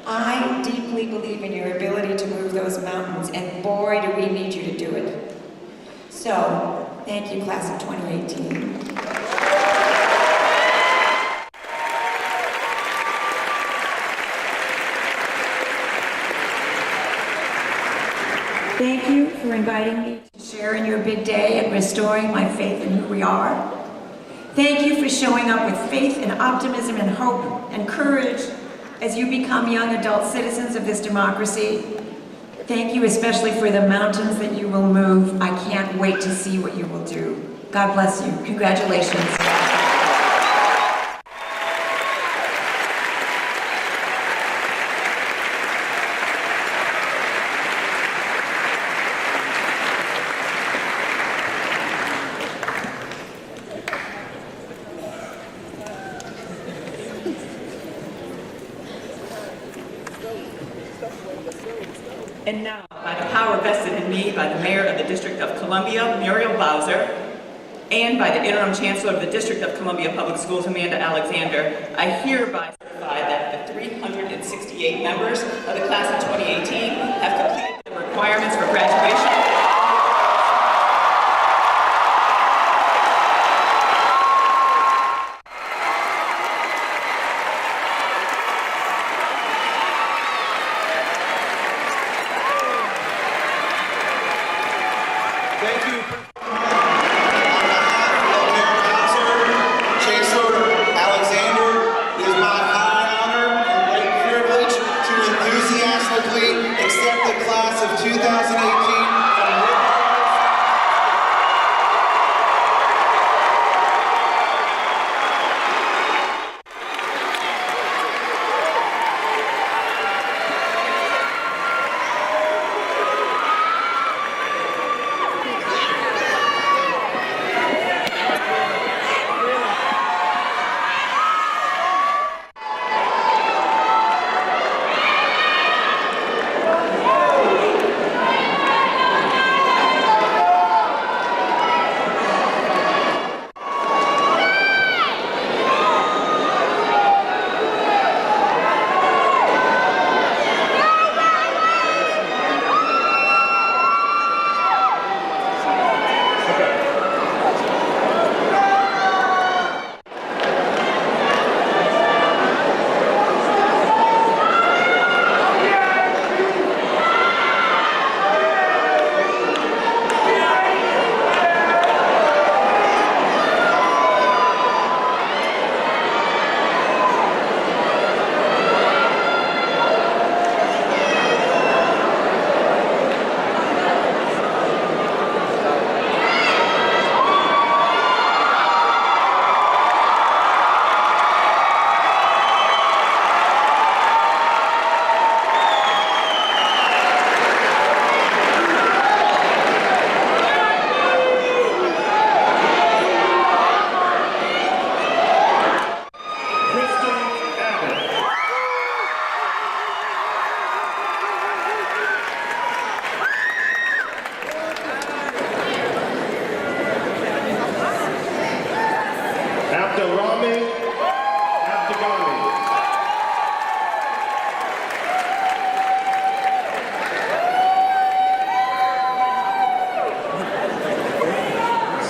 I deeply believe in your ability to move those mountains, and boy, do we need you to do it. So, thank you, Class of 2018. Thank you for inviting me to share in your big day and restoring my faith in who we are. Thank you for showing up with faith and optimism and hope and courage as you become young adult citizens of this democracy. Thank you especially for the mountains that you will move. I can't wait to see what you will do. God bless you. Congratulations. And now, by the power vested in me by the Mayor of the District of Columbia, Muriel Bowser, and by the Interim Chancellor of the District of Columbia Public Schools, Amanda Alexander, I hereby certify that the 368 members of the Class of 2018 have completed the requirements for graduation. Thank you. Chancellor Alexander, it is my high honor and great privilege to enthusiastically extend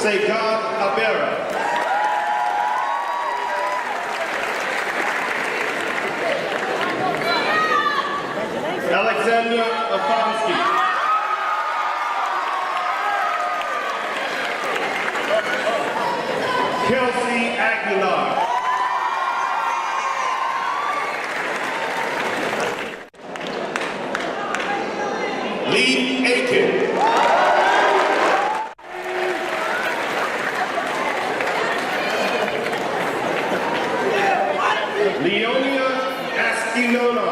Segan Abera. Alexander Afonsky. Kelsey Aguilar. Lee Aiken. Leonia Asquinono.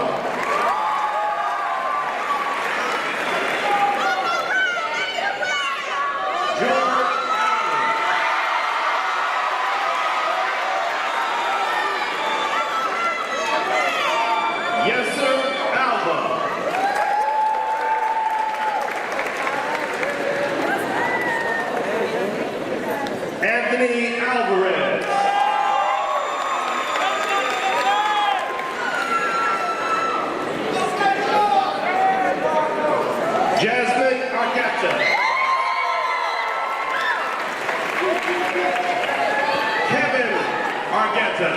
Anthony Alvarez. Jasmine Arquetta. Kevin Arquetta.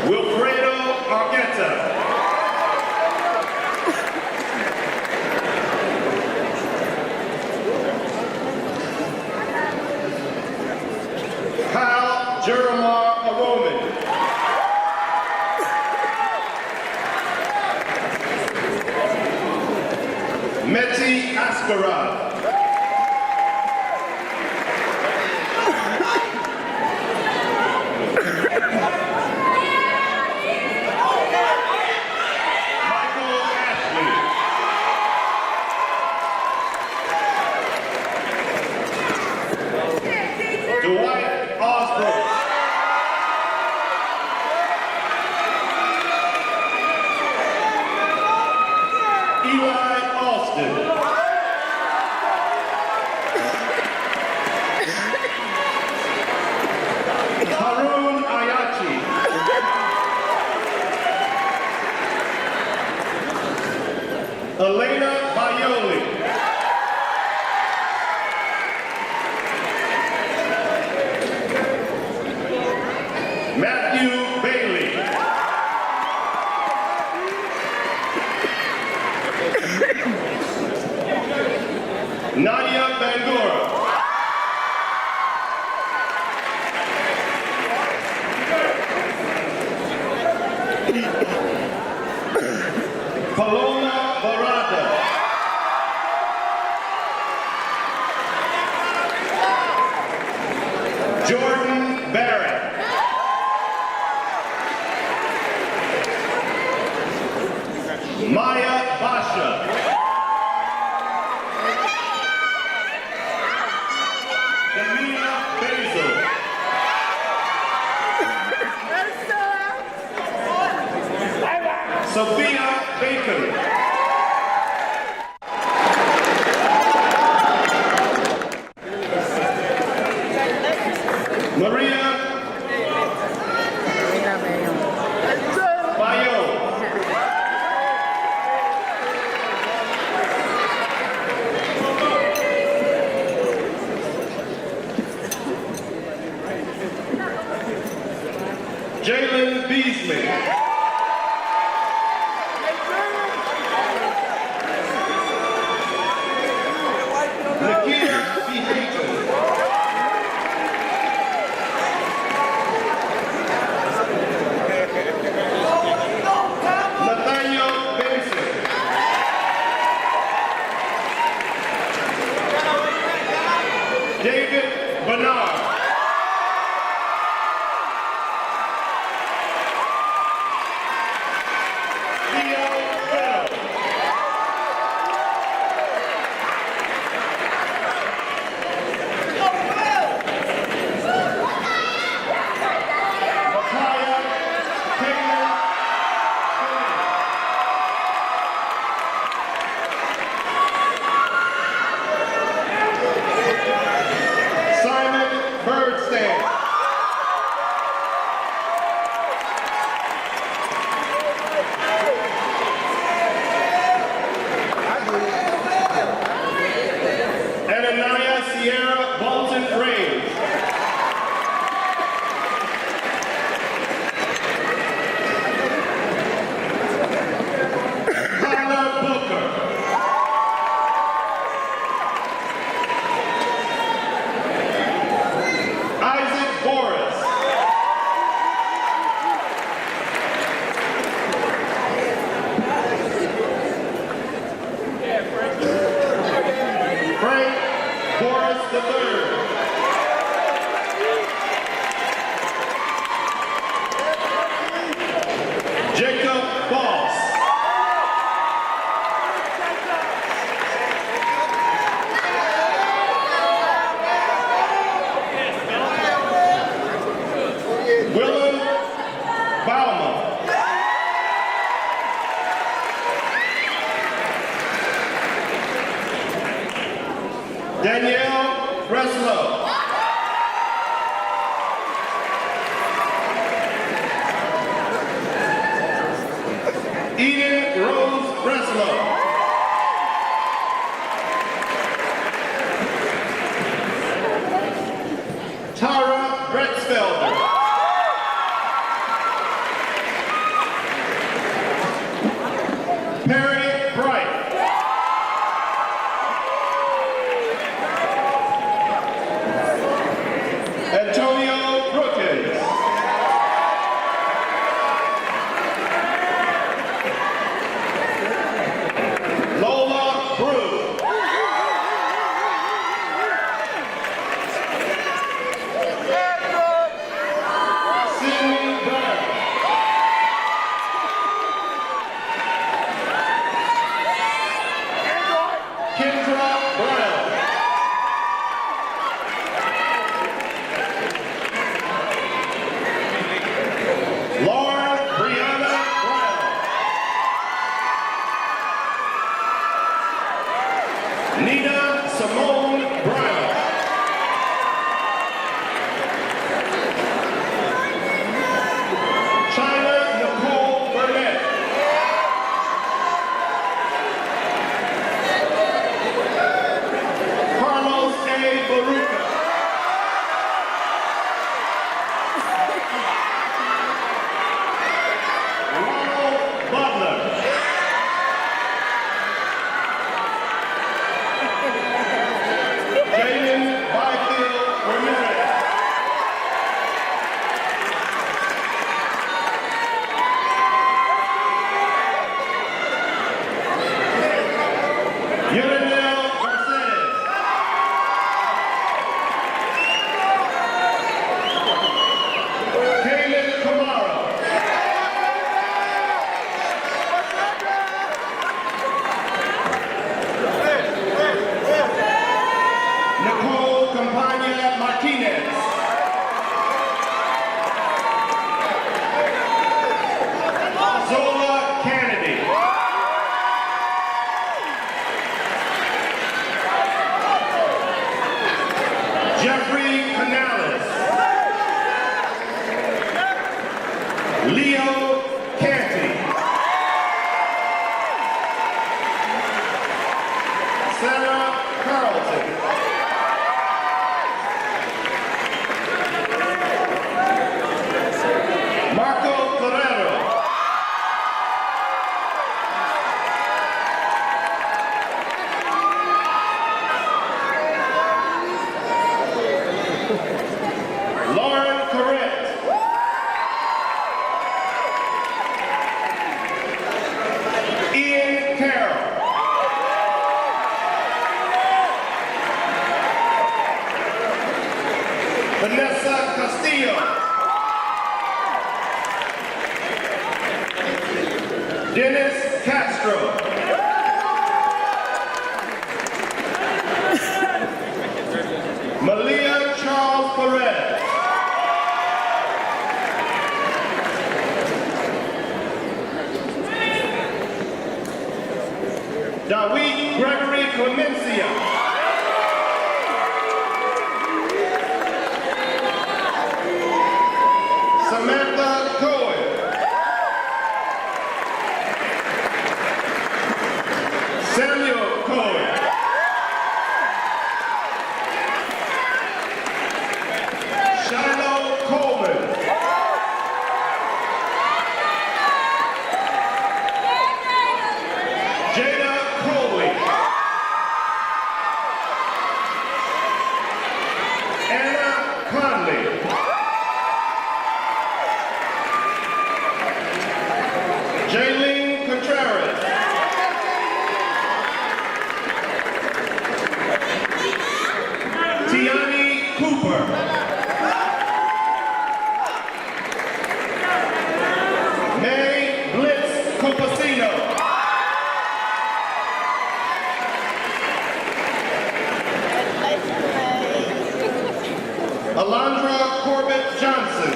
Wilfredo Arquetta. Kyle Jeremiah Aroman. Meti Askarad. Michael Ashley. Dwight Osborne. Eli Austin. Harun Ayachi. Elena Bayoli. Matthew Bailey. Nadia Bangura. Paloma Barada. Jordan Barrett. Maya Basha. Damina Basil. Sophia Bacon. Maria Bayo. Jalen Beasley. Nakia Behaton. Nathaniel Benson. David Bernard. III. Jacob Boss. Willem Bauman. Danielle Breslow. Eden Rose Breslow. Tara Bretzfelder. Perry Bright. Antonio Brookins. Lola Brew. Sydney Brown. Kendra Brown. Lauren Brianna Brown. Nina Simone Brown. China Nicole Burnett. Carlos A. Baruca. Ronald Butler. Jaden Byfield Ramirez. Urinel Mercedes. Kaylin Kamara. Nicole Campagna Martinez. Zola Kennedy. Jeffrey Canales. Leo Canty. Sarah Carlton. Marco Ferrero. Lauren Correct. Ian Carroll. Vanessa Castillo. Dennis Castro. Malia Charles Perez. Dawid Gregory Clemencia. Samantha Cohen. Samuel Cohen. Shiloh Coleman. Jada Coley. Anna Conley. May Blitz Copacino. Alondra Corbett Johnson.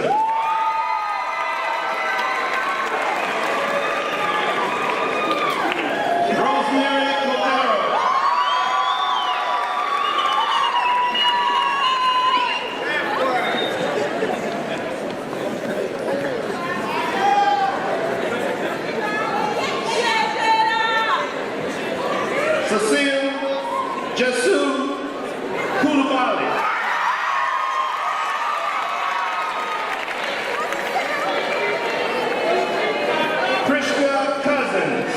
Rosemary Cordero. Cecile Jesu Koulibaly. Krishna Cousins.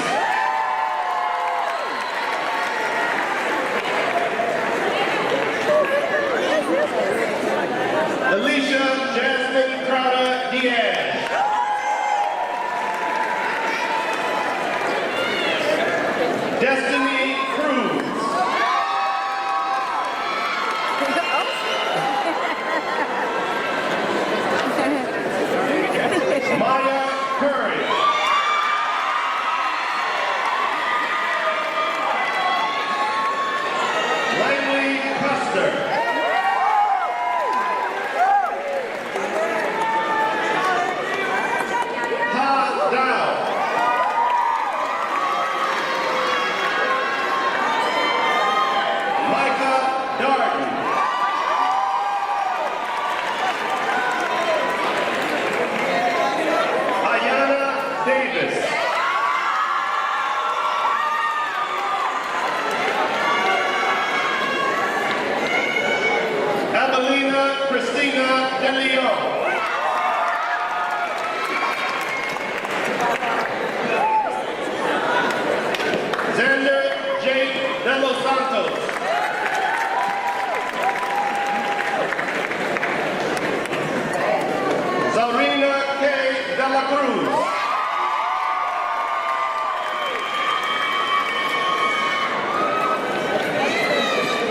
Alicia Jasmine Crowder Diaz. Destiny Cruz. Maya Curry. Langley Custer. Ha Dow. Micah Darden. Ayana Davis. Abelina Christina De Leon. Xander J. De Los Santos. Zarina K. De La Cruz.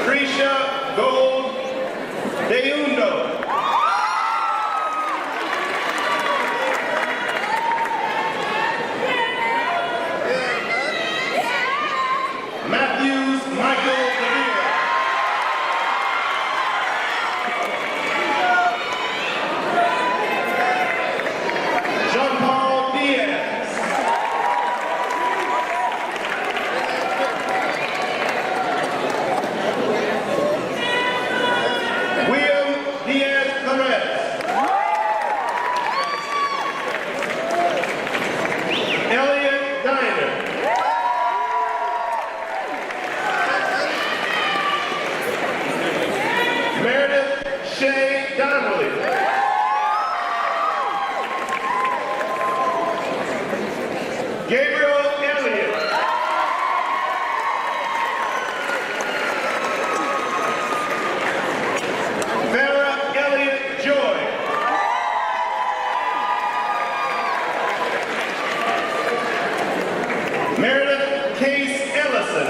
Trisha Gold Deundo. Matthews Michael Devere. Jean-Paul Diaz. William Diaz Perez. Elliot Diner. Meredith Shea Donnelly. Gabriel Elliott. Farrah Elliott Joy. Meredith Case Ellison.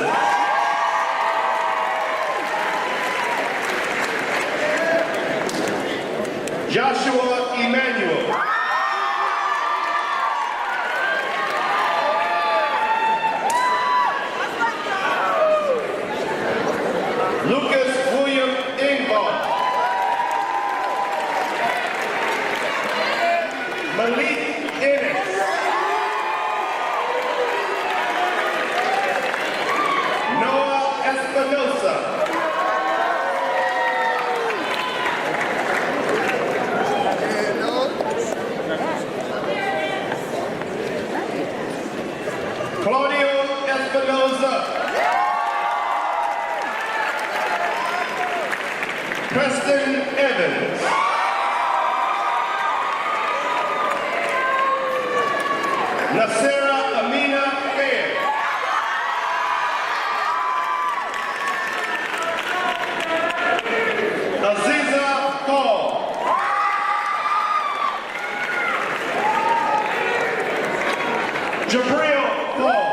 Joshua Emmanuel. Lucas William Ingvall. Malik Ennis. Noah Espinosa. Claudio Espinosa. Preston Evans. Nasera Amina Fair. Aziza Paul. Jabril Paul.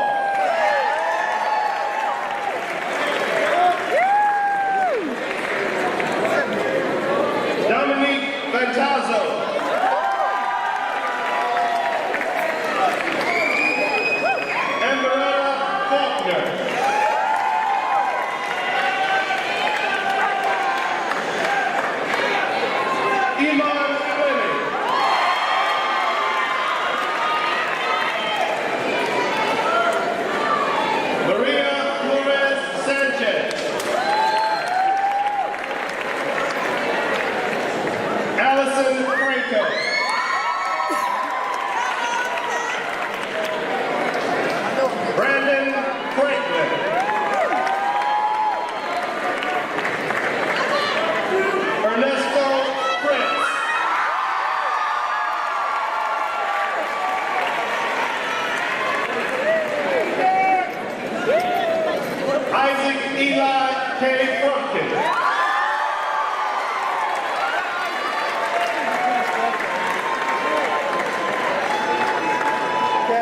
Isaac Eli K. Frumpkin.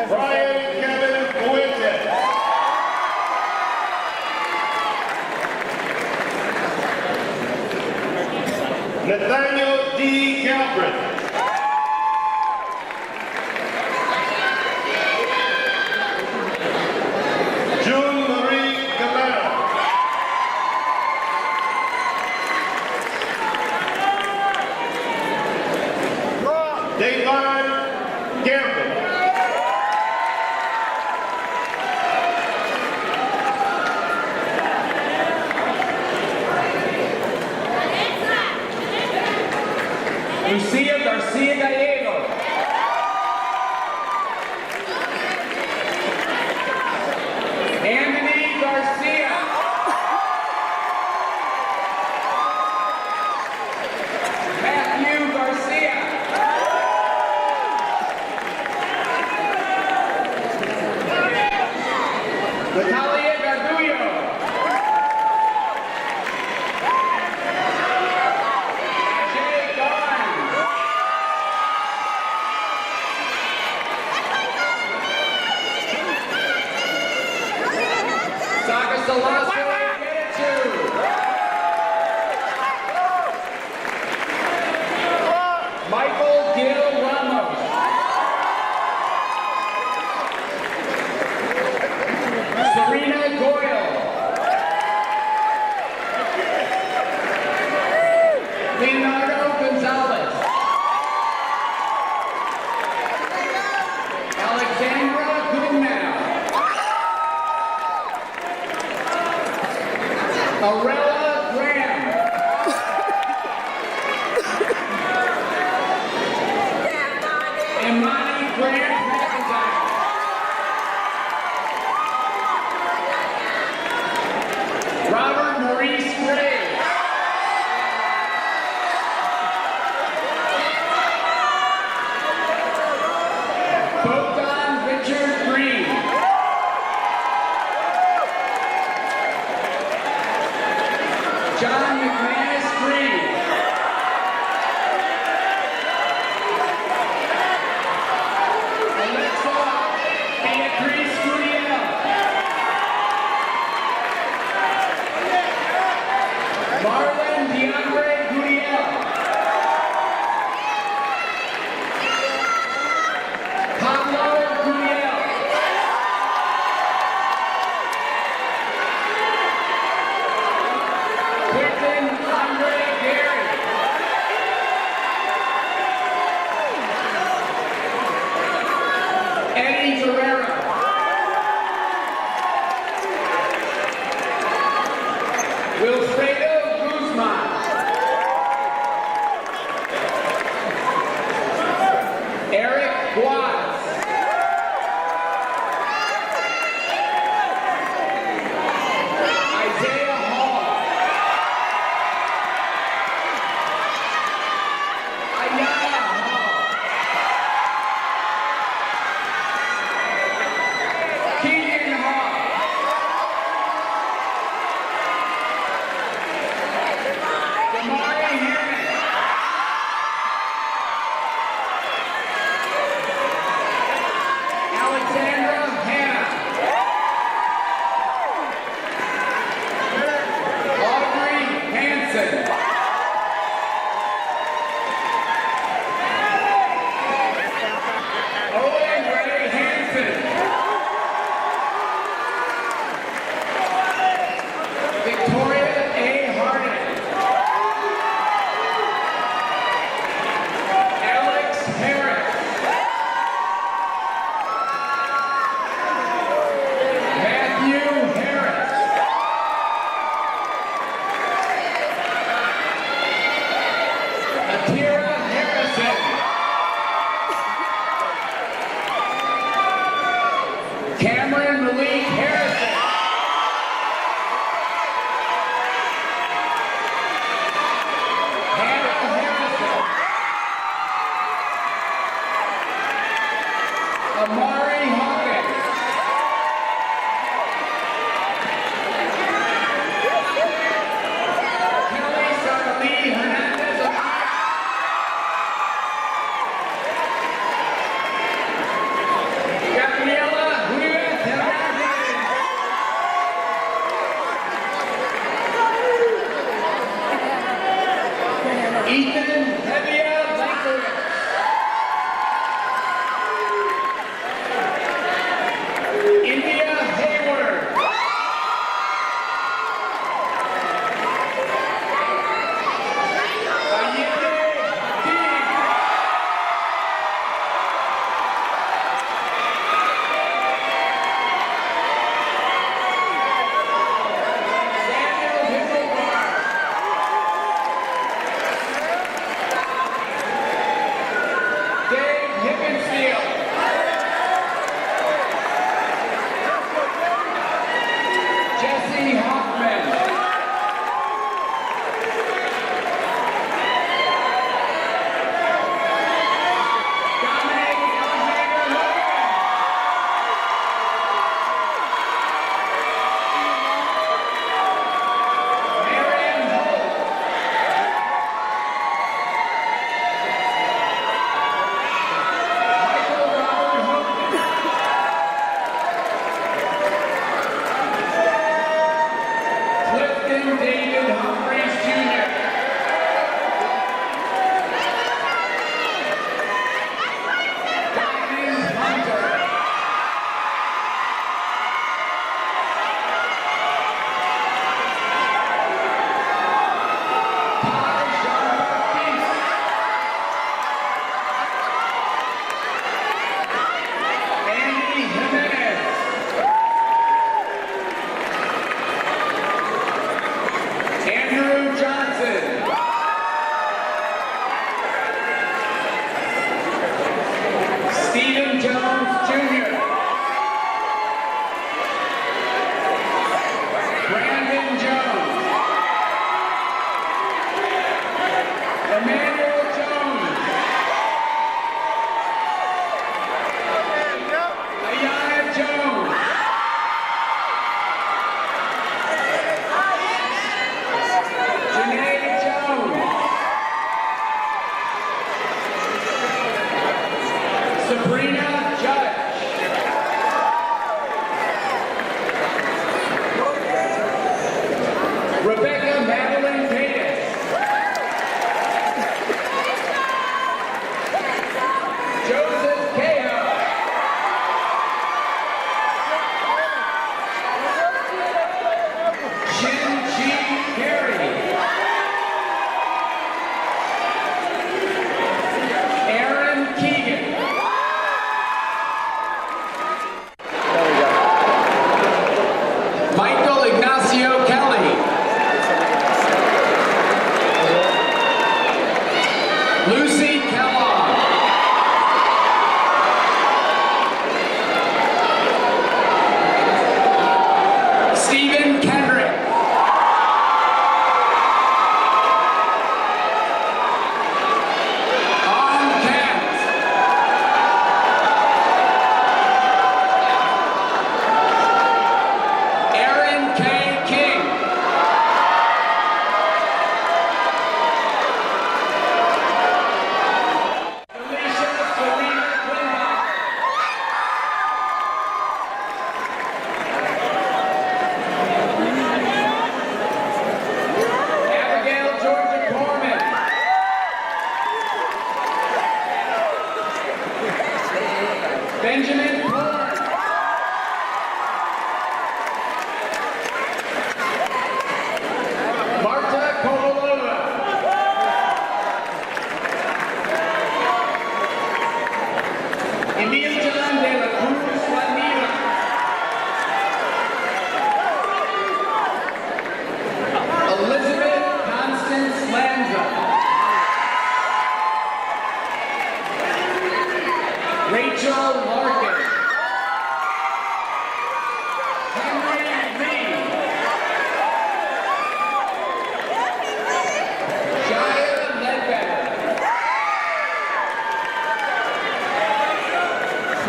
Brian Kevin Fuentes. Nathaniel D. Galbraith. June Marie Galera. Davon Gamble. Lucia Garcia Gallego. Anthony Garcia. Matthew Garcia. Natalia Garduyo. Jay Garnes. Saga Salasso Getachew. Michael Gil Ramos. Serena Goyle. Leonardo Gonzalez. Alexandra Gumnow. Arella Graham. Imani Grant McIntyre. Robert Maurice Gray. Bogdan Richard Green. John McManus Green. Alexa Beatrice Guriel. Marlon DeAndre Guriel. Pablo Guriel. Quentin Andre Gary. Eddie Guerrero. Wilfredo Guzman. Eric Watts. Isaiah Hall. Ayala Hall. Keegan Hall. Damari Hammond. Alexandra Hanna. Audrey Hanson. Owen Ray Hanson. Victoria A. Harding. Alex Harris. Matthew Harris. Atira Harrison. Cameron Malik Harrison. Hannah Harrison.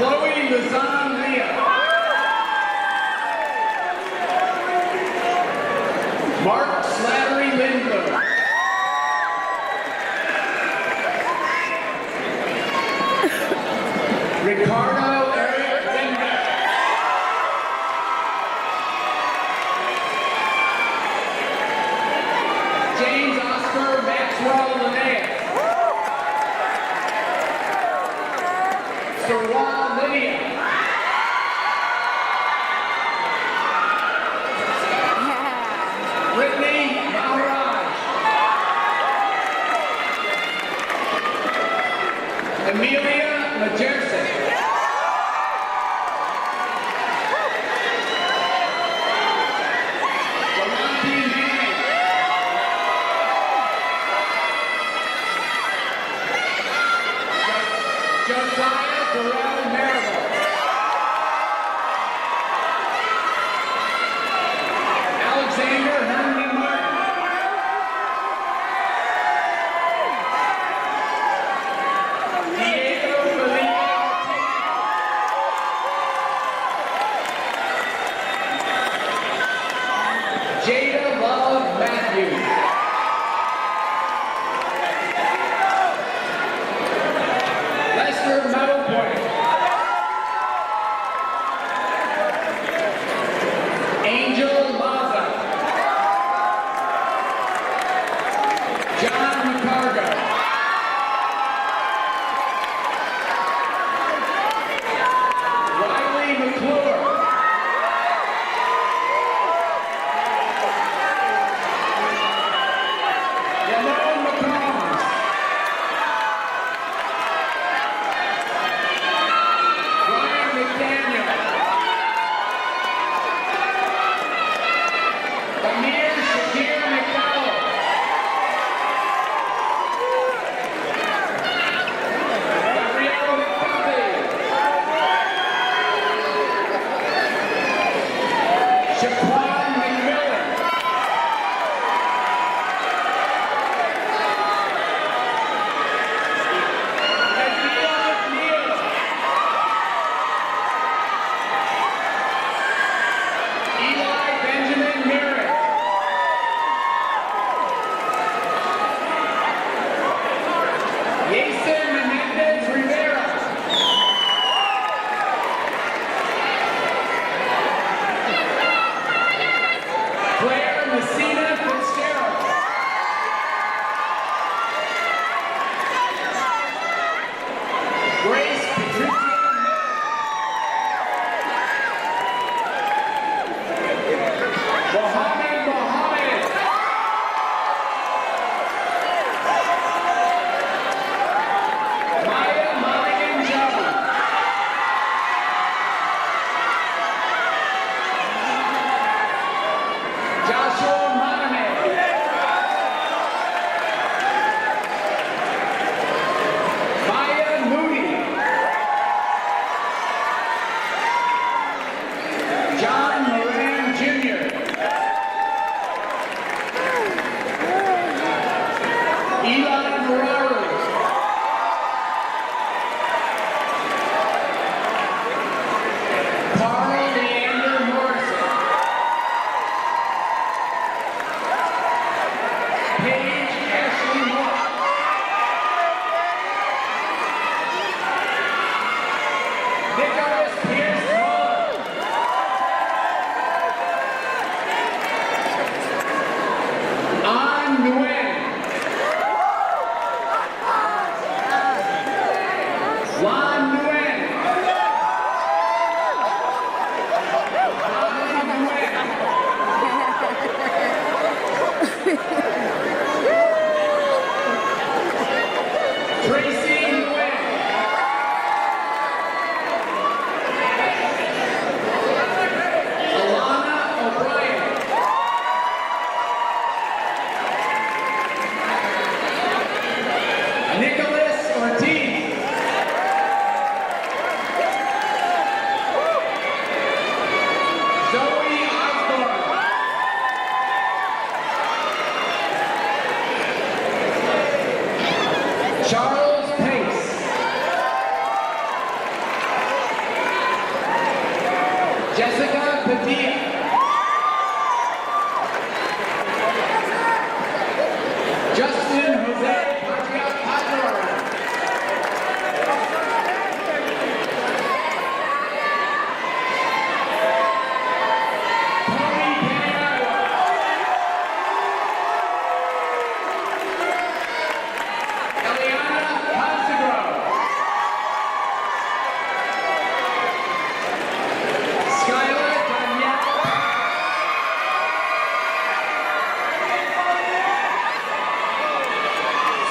Chloe Lizanne Leah. Mark Slattery Lindblom. Ricardo Eric Lindbergh. James Oscar Maxwell Linnea. Sarah Lydia. Brittany Maharaj. Amelia Majerson. Lamonti Manning. Josiah Darrell Merritt. Jessica Padilla. Justin Jose Padilla. Tony Paniagua. Eliana Consagrove. Skylar Danielle.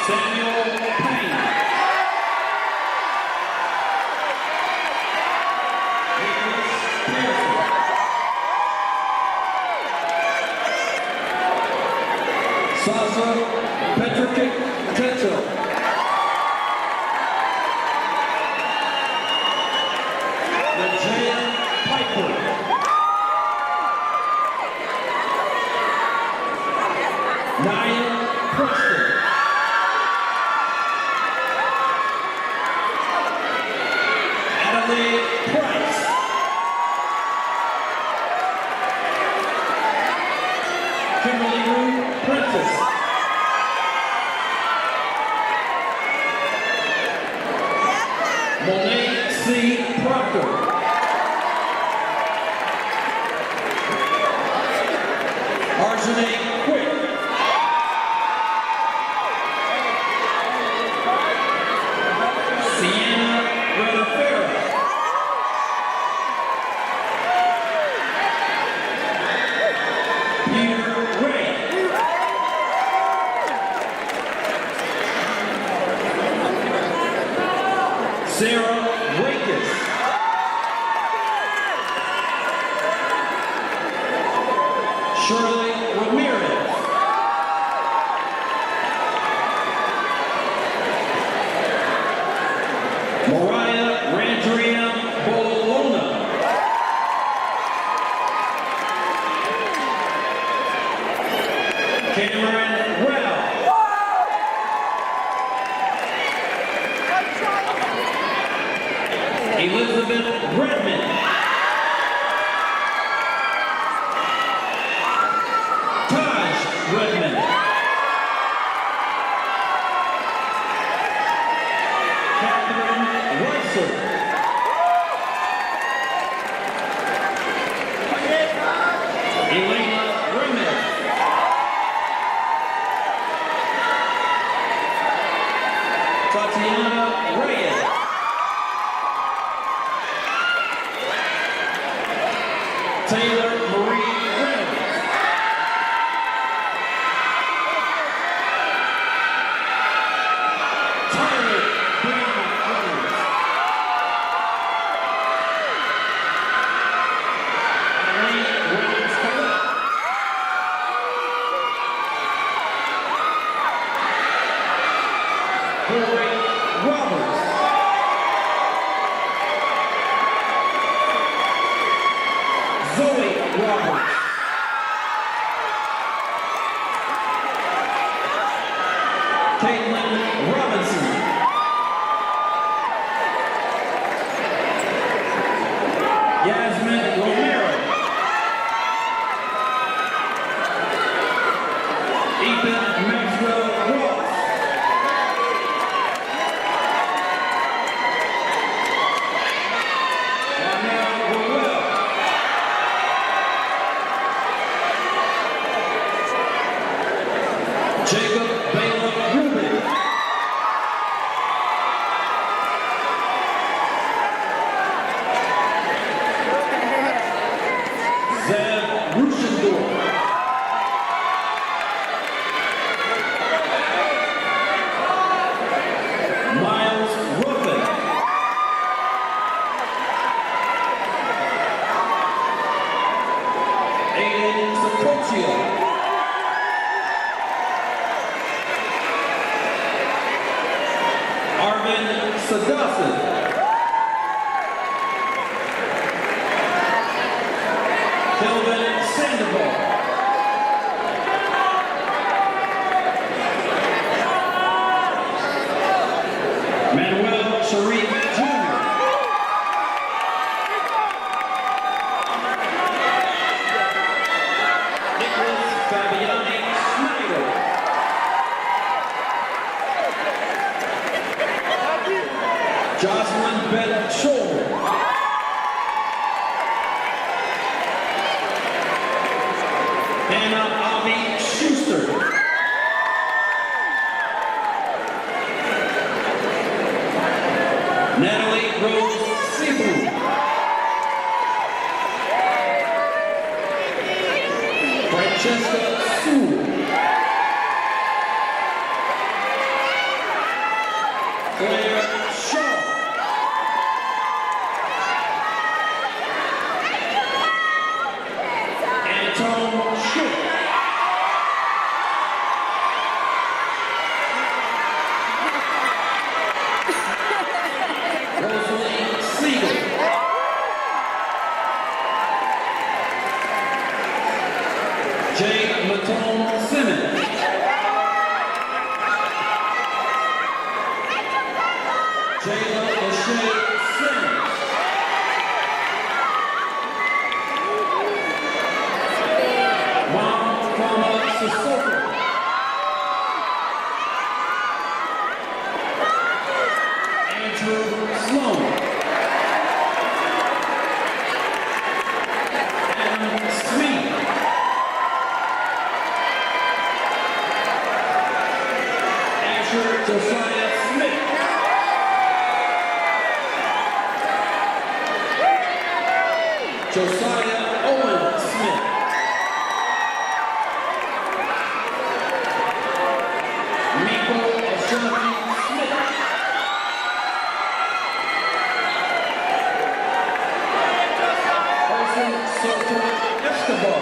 Samuel Payne. Nicholas Pearson. Sasa Petrovic Tetzel. Najee Piper. Nia Preston. Adelaide Price. Kimberly Rue Prentice. Monet C. Proctor. Arjane Quick. Sienna Renafera. Peter Ray. Sarah Rakes. Shirley Ramirez. Mariah Randria Bologna. Cameron Rao. Elizabeth Redmond. Taj Redmond. Catherine Weissel. Elena Remez. Tatiana Reyes. Taylor Marie Reynolds. Tyler Brandon Reynolds. Eileen Reynolds Collette. Corey Roberts. Zoe Roberts. Caitlin Robinson. Yasmin Romero. Ethan Maxwell Ross. Darnell Rowell. Jacob Baylor Rubin. Zev Rushendorf. Miles Ruffin. Aiden Sacoccio. Arvin Sadasan. Kelvin Sandoval. Manuel Sharif Jr. Sibu. Francesca Sewell. Claire Shaw. Anton Schick. Rosalie Siegel. Jay Matone Simmons. Jayla Lachey Simmons. Mom Kama Sissoko. Andrew Sloan. Adam Sweet. Asher Josiah Smith. Josiah Owen Smith. Miko Ashanti Smith. Olsen Soto Escobar.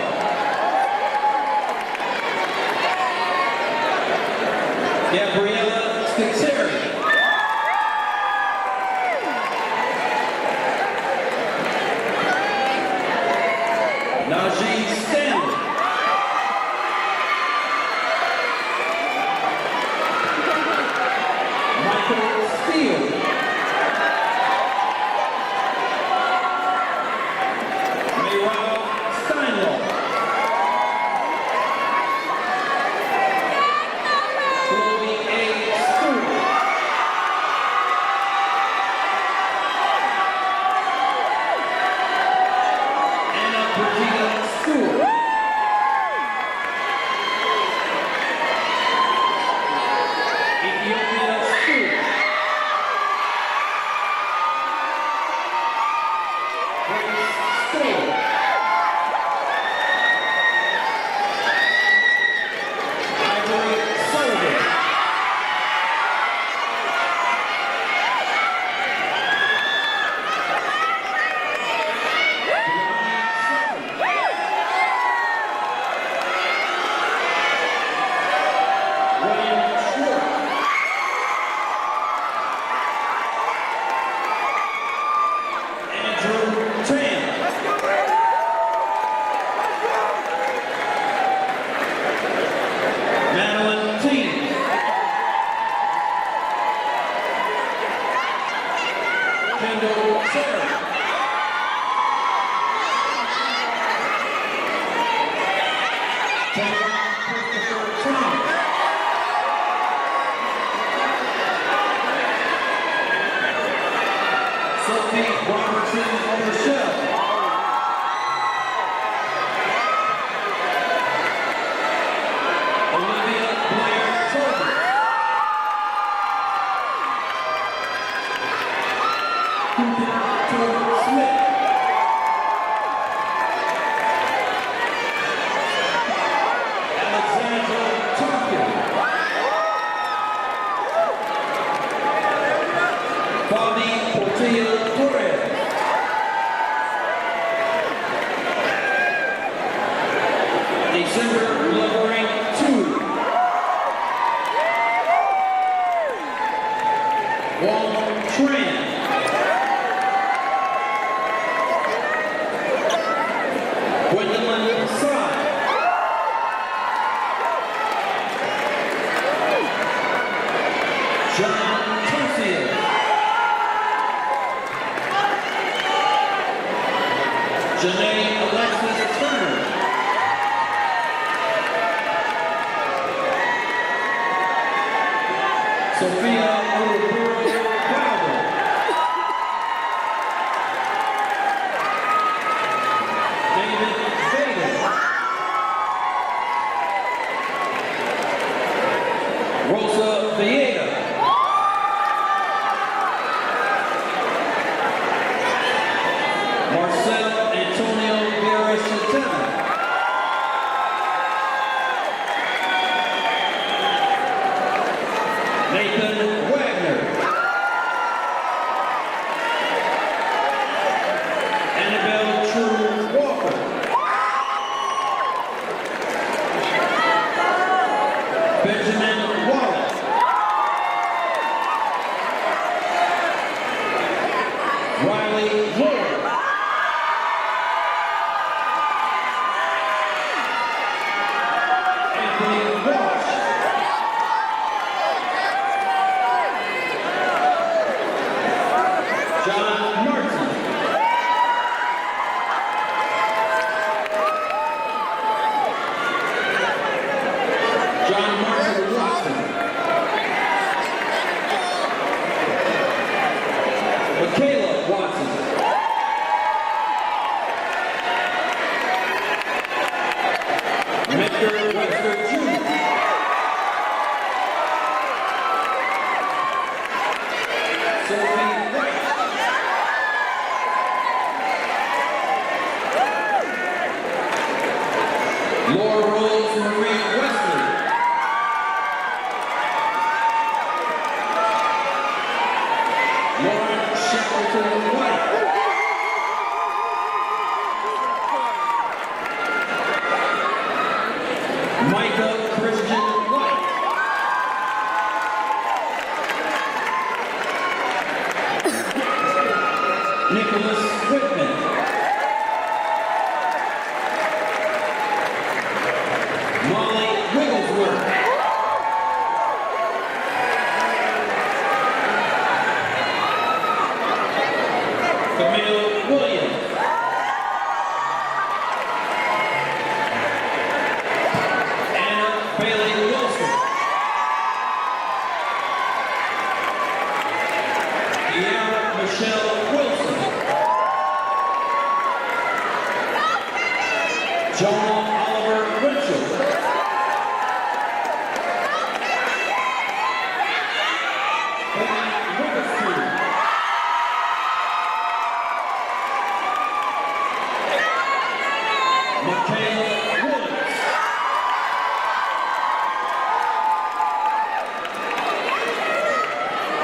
Gabriella Stizzeri. Najee Stanley. Michael Steele. Mayra Steinlaw. Chloe A. Stewart. Anna Brigida Stewart. Ethiopia Stewart. Grace Stewart. Ivory Sullivan. William Schwartz. Andrew Tan. Madeline T. Kendall Terry. Taylor Christopher Thomas. Sophie Robertson Rochelle. Olivia Blair Tolbert. Cooper Tor Smith. Alexandra Tarkin. Bobby Portilla Torres. December Lovering 2. Wong Tran. Gwendolyn Sai. John Tosia. Janae Alexis Turner. Sophia Uruburu Bravo. David Vega. Rosa Vieira. Marcel Antonio Vera Santana. Nathan Wagner. Annabelle True Walker. Benjamin Wallace. Riley Moore. Anthony Walsh. John Martin. John Martin Watson. Michaela Watson. Victor Webster Jr. Sophie White. Laura Rose Marie Wesley. Lauren Shackleton White. Micah Christian White. Nicholas Whitman. Molly Wigglesworth. Camille Williams. Anna Bailey Wilson. Deanna Michelle Wilson. Jonah Oliver Winchell. Amy Witherspoon. Michaela Williams.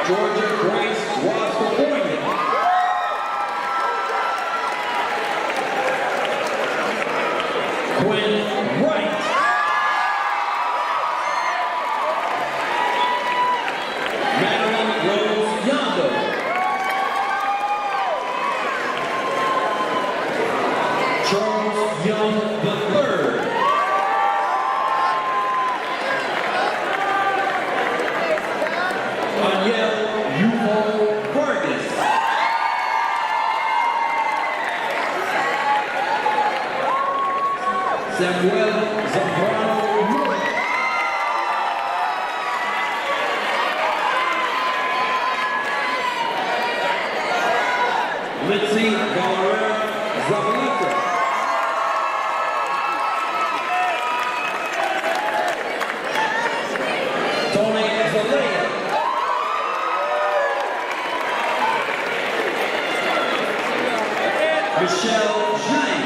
Georgia Grace Wasserboyne. Quinn Wright. Madeline Rose Yondo. Charles Young III. Danielle Yuval Vargas. Samuel Zambrano Moore. Lindsay Valera Zavaleta. Tony Zalea. Michelle Zhang.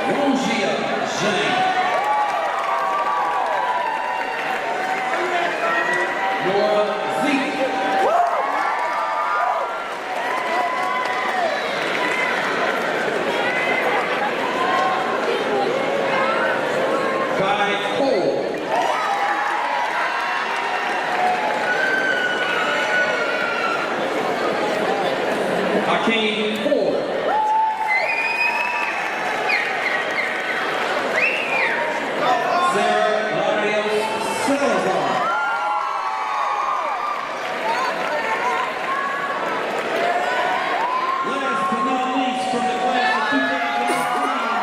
Rongia Zhang. Nora Zeke. Kai Cole. Hakeem Ford. Sarah Larios Salazar. Last but not least, from the class of 2018.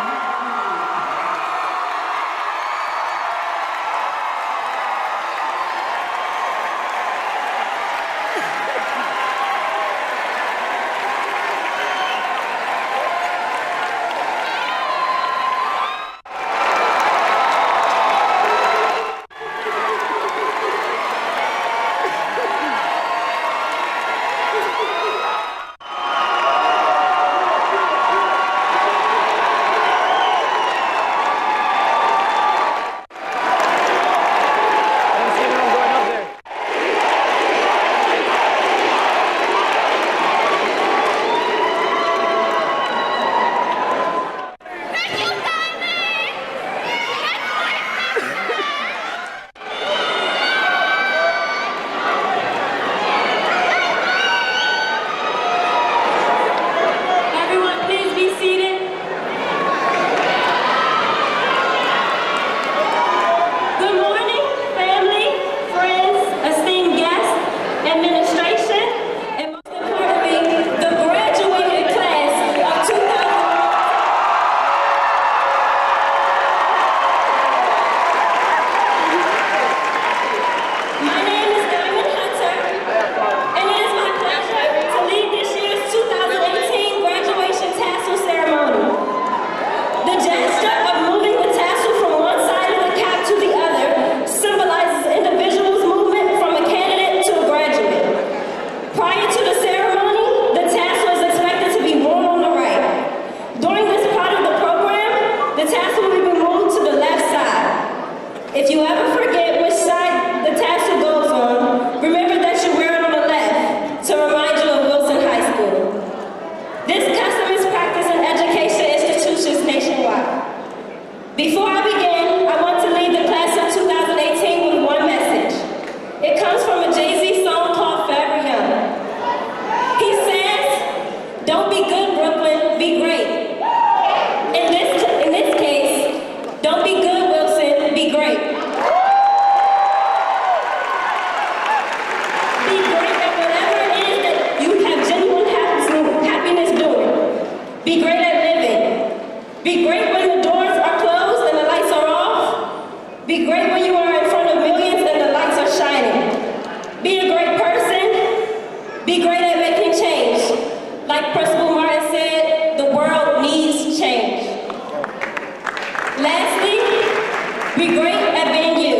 Be great at living. Be great when the doors are closed and the lights are off. Be great when you are in front of millions and the lights are shining. Be a great person. Be great at making change. Like Principal Martin said, the world needs change. Lastly, be great at being you.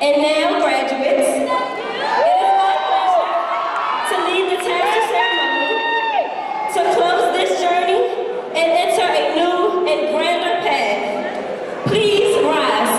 And now, graduates, it is my pleasure to lead the taster ceremony, to close this journey, and enter a new and grander path. Please rise.